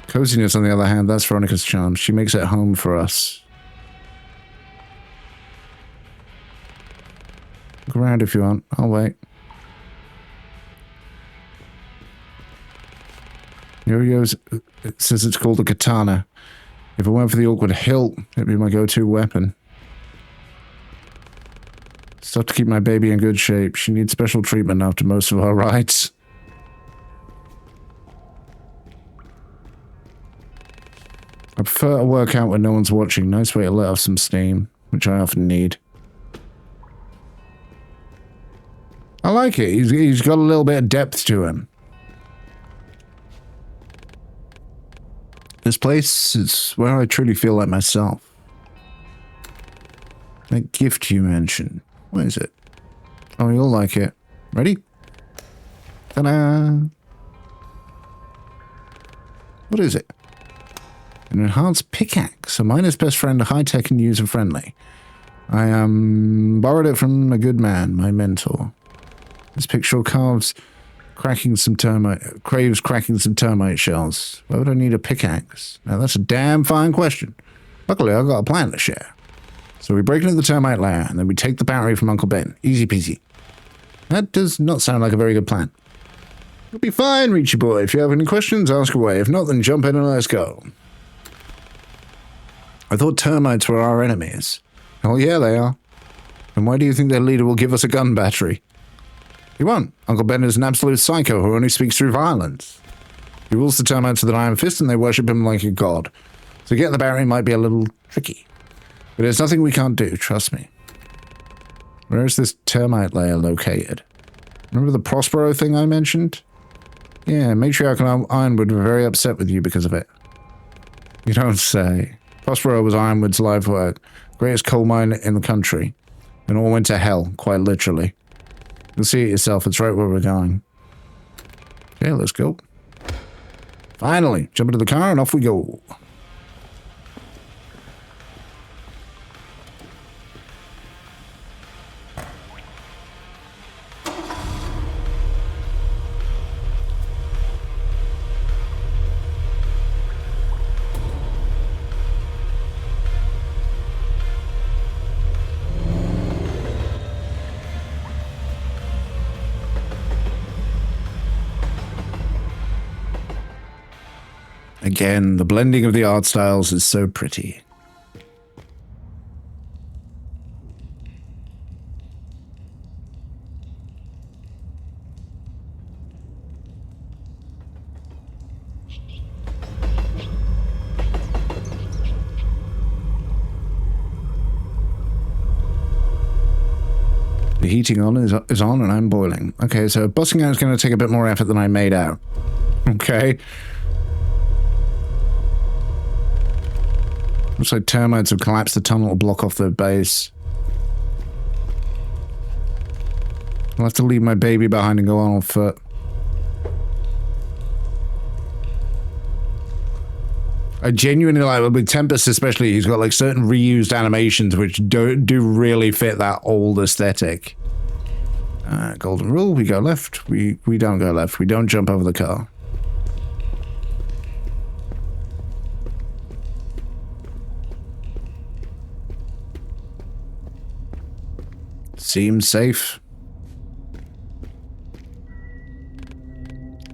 Coziness, on the other hand, that's Veronica's charm. She makes it home for us. Look around if you want. I'll wait. Yo-Yo's, it says it's called a katana. If it weren't for the awkward hilt, it'd be my go-to weapon. Stuff to keep my baby in good shape. She needs special treatment after most of our rides. I prefer to work out when no one's watching. Nice way to let off some steam, which I often need. I like it. He's got a little bit of depth to him. This place is where I truly feel like myself. That gift you mentioned. What is it? Oh, you'll like it. Ready? Ta-da! What is it? An enhanced pickaxe. A miner's best friend, high-tech and user-friendly. I borrowed it from a good man, my mentor. This picture craves cracking some termite shells. Why would I need a pickaxe? Now that's a damn fine question. Luckily, I've got a plan to share. So we break into the termite lair, and then we take the battery from Uncle Ben. Easy peasy. That does not sound like a very good plan. You'll be fine, Reachy boy. If you have any questions, ask away. If not, then jump in and let's go. I thought termites were our enemies. Oh yeah, they are. And why do you think their leader will give us a gun battery? He won't. Uncle Ben is an absolute psycho who only speaks through violence. He rules the termites with an iron fist and they worship him like a god. So getting the battery might be a little tricky. But there's nothing we can't do, trust me. Where is this termite layer located? Remember the Prospero thing I mentioned? Yeah, Matriarch and Ironwood were very upset with you because of it. You don't say. Prospero was Ironwood's life work, greatest coal mine in the country. And all went to hell, quite literally. You'll see it yourself, it's right where we're going. Okay, let's go. Finally, jump into the car and off we go. Again, the blending of the art styles is so pretty. The heating on is on and I'm boiling. Okay, so busting out is going to take a bit more effort than I made out. Okay. Looks like termites have collapsed the tunnel to block off their base. I'll have to leave my baby behind and go on foot. I genuinely like, with Tempest especially, he's got like certain reused animations which do really fit that old aesthetic. Golden rule, we go left, we don't go left, we don't jump over the car. Seems safe.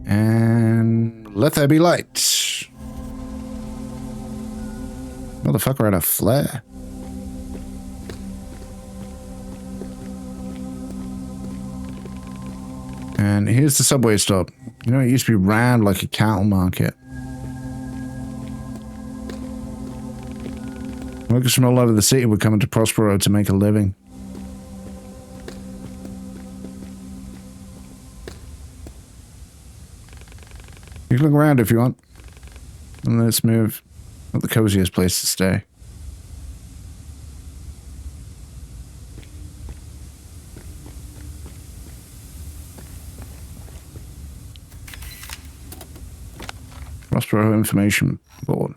And let there be light. Motherfucker had a flare. And here's the subway stop. You know, it used to be round like a cattle market. Workers from all over the city would come into Prospero to make a living. You can look around if you want. And let's move. Not the coziest place to stay. Prospero Information Board.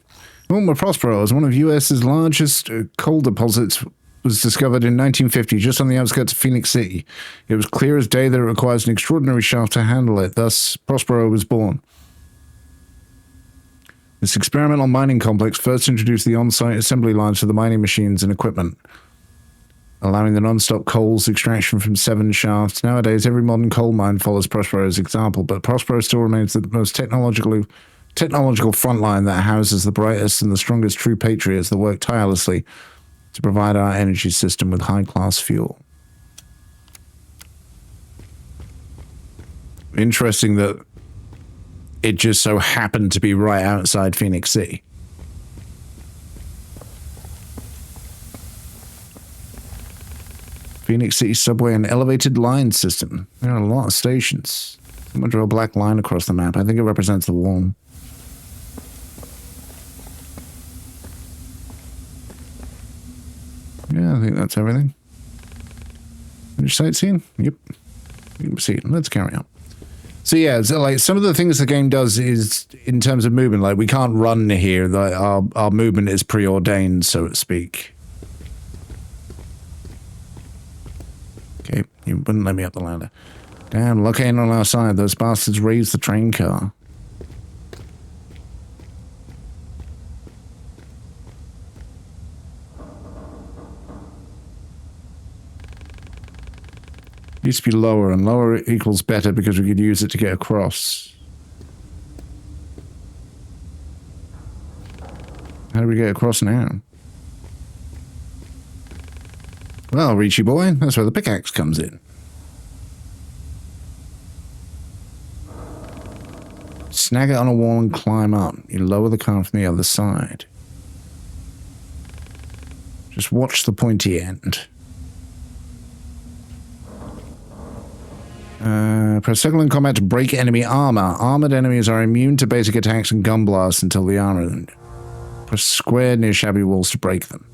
Wilma Prospero is one of US's largest coal deposits. Was discovered in 1950 just on the outskirts of Phoenix City. It was clear as day that it requires an extraordinary shaft to handle it. Thus, Prospero was born. This experimental mining complex first introduced the on-site assembly lines for the mining machines and equipment, allowing the non-stop coals extraction from 7 shafts. Nowadays, every modern coal mine follows Prospero's example, but Prospero still remains the most technological frontline that houses the brightest and the strongest true patriots that work tirelessly to provide our energy system with high-class fuel. Interesting that it just so happened to be right outside Phoenix City. Phoenix City subway and elevated line system. There are a lot of stations. Someone drew a black line across the map. I think it represents the wall. Yeah, I think that's everything. Finish sightseeing? Yep. You can see it. Let's carry on. So yeah, so like some of the things the game does is in terms of movement, like we can't run here. Our movement is preordained, so to speak. Okay, you wouldn't let me up the ladder. Damn, luck ain't on our side. Those bastards raised the train car. Used to be lower, and lower equals better because we could use it to get across. How do we get across now? Well, Richie boy, that's where the pickaxe comes in. Snag it on a wall and climb up. You lower the car from the other side. Just watch the pointy end. Press circle in combat to break enemy armor. Armored enemies are immune to basic attacks and gun blasts until the armor end. Press square near shabby walls to break them.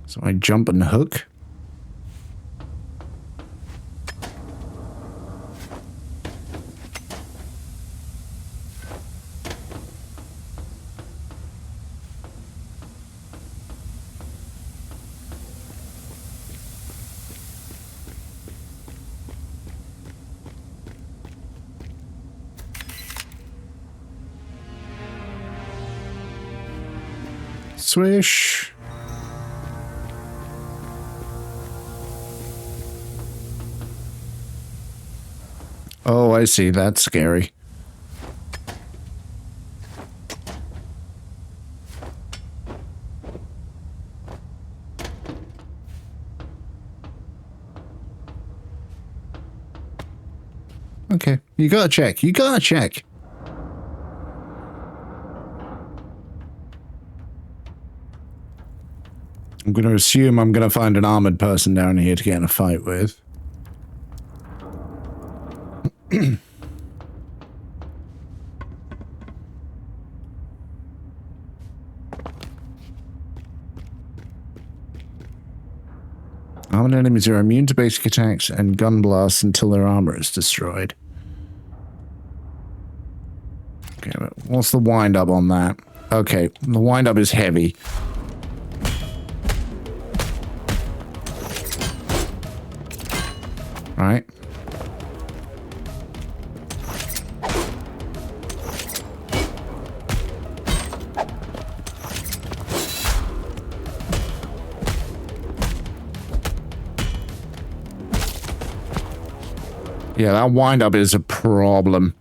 So I jump and hook. Swish. Oh, I see. That's scary. Okay. You gotta check. You gotta check. I'm going to assume I'm going to find an armored person down here to get in a fight with. Armored enemies are immune to basic attacks and gun blasts until their armor is destroyed. Okay, but what's the wind-up on that? Okay, the wind-up is heavy. Right. Yeah, that wind-up is a problem.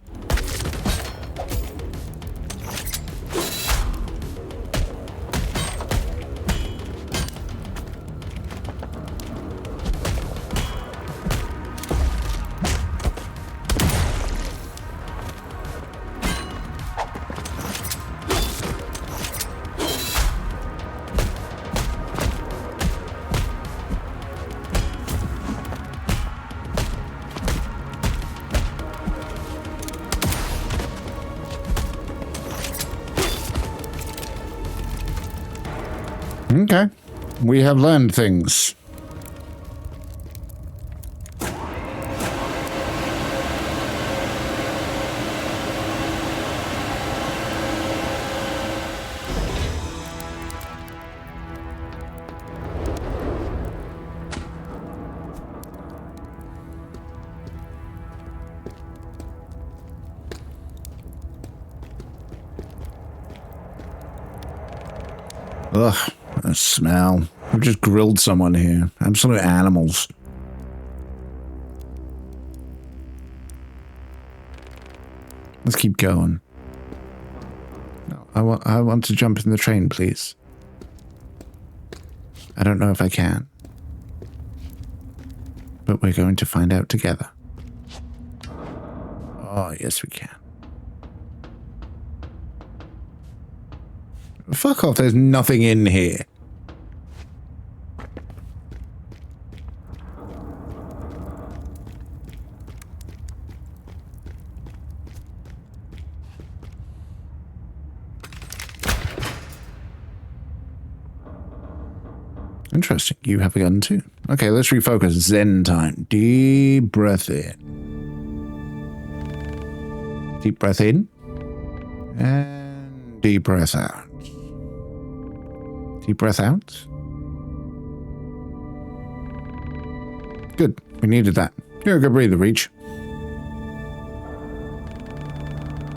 Okay. We have learned things. Ugh. The smell. We've just grilled someone here. Absolute animals. Let's keep going. No, I want to jump in the train, please. I don't know if I can. But we're going to find out together. Oh, yes we can. Fuck off, there's nothing in here. Interesting. You have a gun too. Okay, let's refocus. Zen time. Deep breath in. Deep breath in. And deep breath out. Deep breath out. Good. We needed that. You're a good breather, Reach.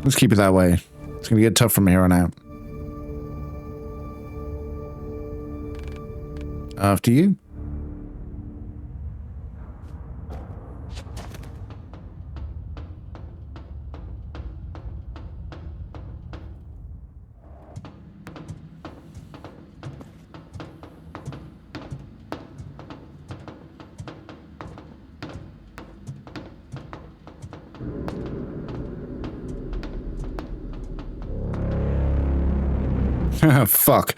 Let's keep it that way. It's going to get tough from here on out. After you. Fuck.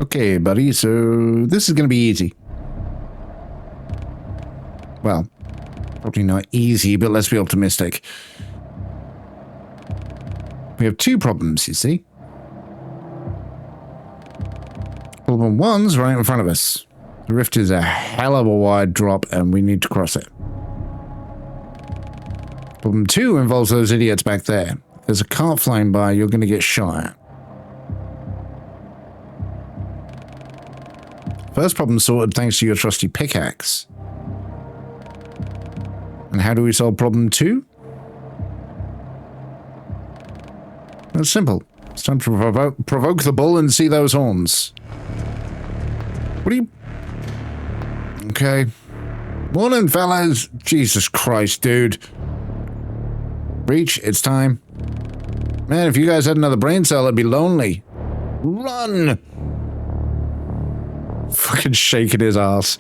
Okay, buddy, so this is going to be easy. Well, probably not easy, but let's be optimistic. We have two problems, you see. Problem one's right in front of us. The rift is a hell of a wide drop, and we need to cross it. Problem two involves those idiots back there. If there's a cart flying by, you're going to get shot at. First problem sorted thanks to your trusty pickaxe. And how do we solve problem two? It's simple. It's time to provoke the bull and see those horns. What are you... Okay. Morning, fellas. Jesus Christ, dude. Reach, it's time. Man, if you guys had another brain cell, it'd be lonely. Run! Fucking shaking his ass.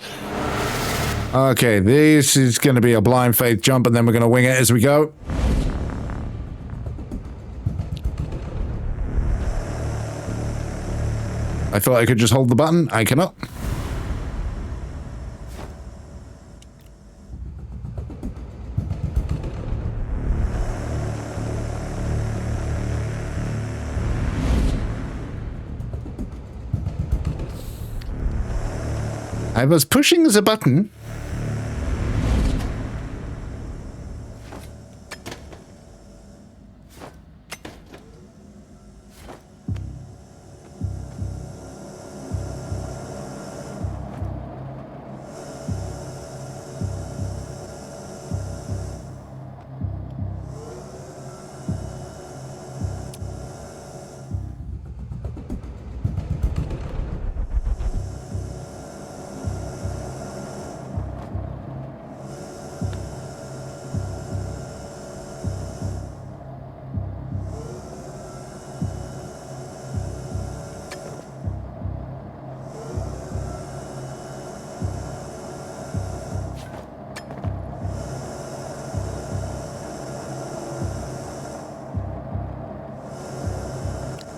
Okay, this is going to be a blind faith jump, and then we're going to wing it as we go. I thought I could just hold the button. I cannot. I was pushing the button.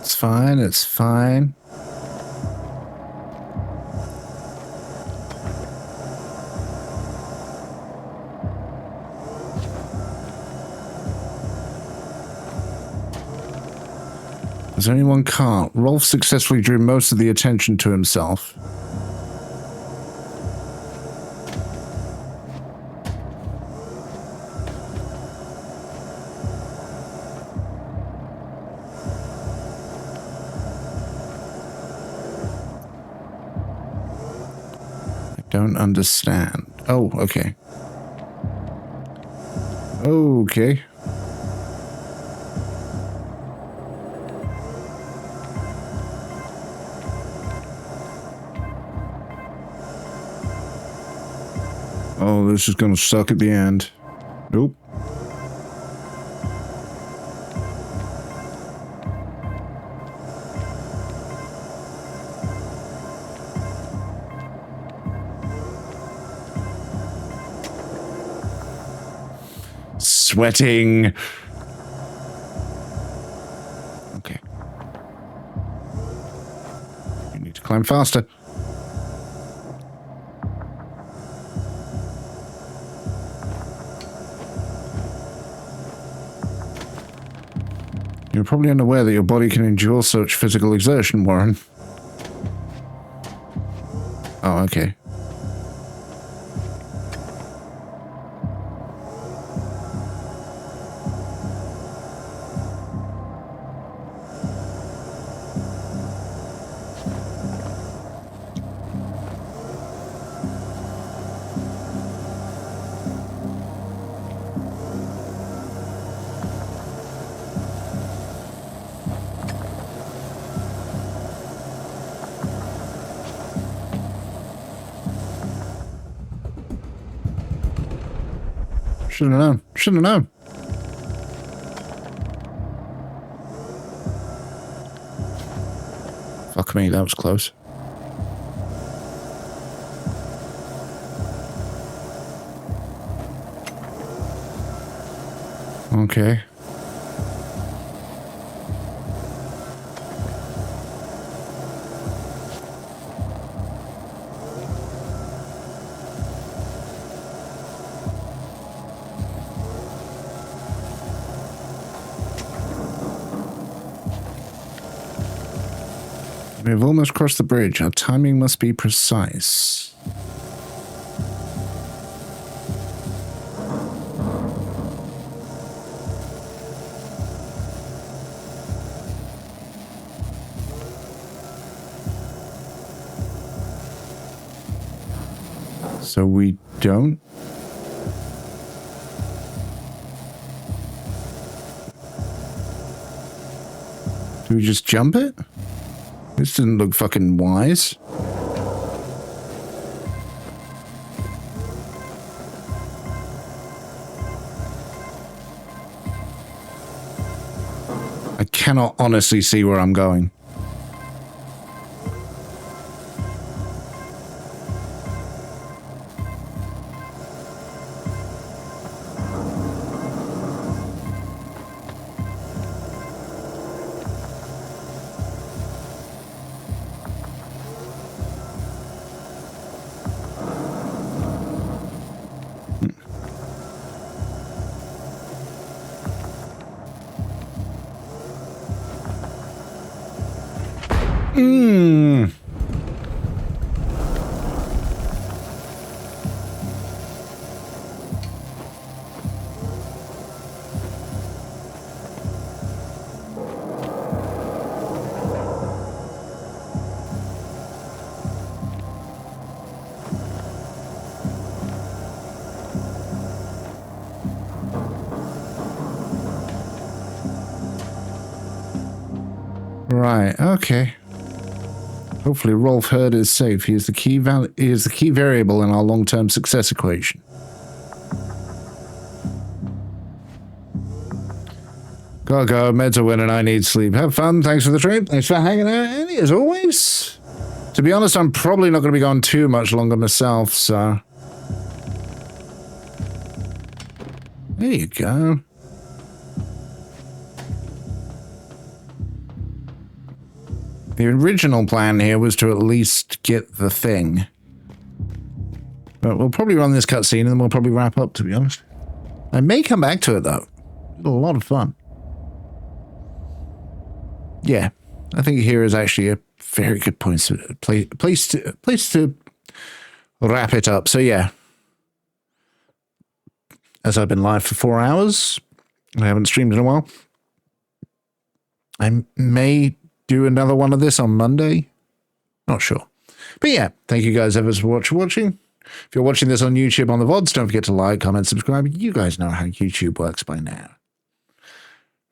It's fine, it's fine. There's only one car. Rolf successfully drew most of the attention to himself. Don't understand. Oh, okay. Okay. Oh, this is gonna suck at the end. Nope. Sweating. Okay. You need to climb faster. You're probably unaware that your body can endure such physical exertion, Warren. Oh, okay. Should have known. Should have known. Fuck me, that was close. Okay. We have almost crossed the bridge. Our timing must be precise. So we don't? Do we just jump it? This didn't look fucking wise. I cannot honestly see where I'm going. Mmm. Right, okay. Hopefully Rolf Hurd is safe. He is the key variable in our long-term success equation. Gotta go, meds are winning, I need sleep. Have fun, thanks for the trip, thanks for hanging out, Andy, as always. To be honest, I'm probably not going to be gone too much longer myself, so... There you go. The original plan here was to at least get the thing. But we'll probably run this cutscene and then we'll probably wrap up, to be honest. I may come back to it, though. It's a lot of fun. Yeah, I think here is actually a very good place to wrap it up. So, yeah. As I've been live for 4 hours, I haven't streamed in a while. I may do another one of this on Monday. Not sure. But yeah, thank you guys ever so much for watching. If you're watching this on YouTube on the VODs, don't forget to like, comment, subscribe. You guys know how YouTube works by now.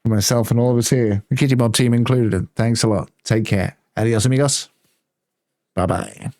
For myself and all of us here, the Kitty Mod team included. Thanks a lot. Take care. Adios, amigos. Bye-bye.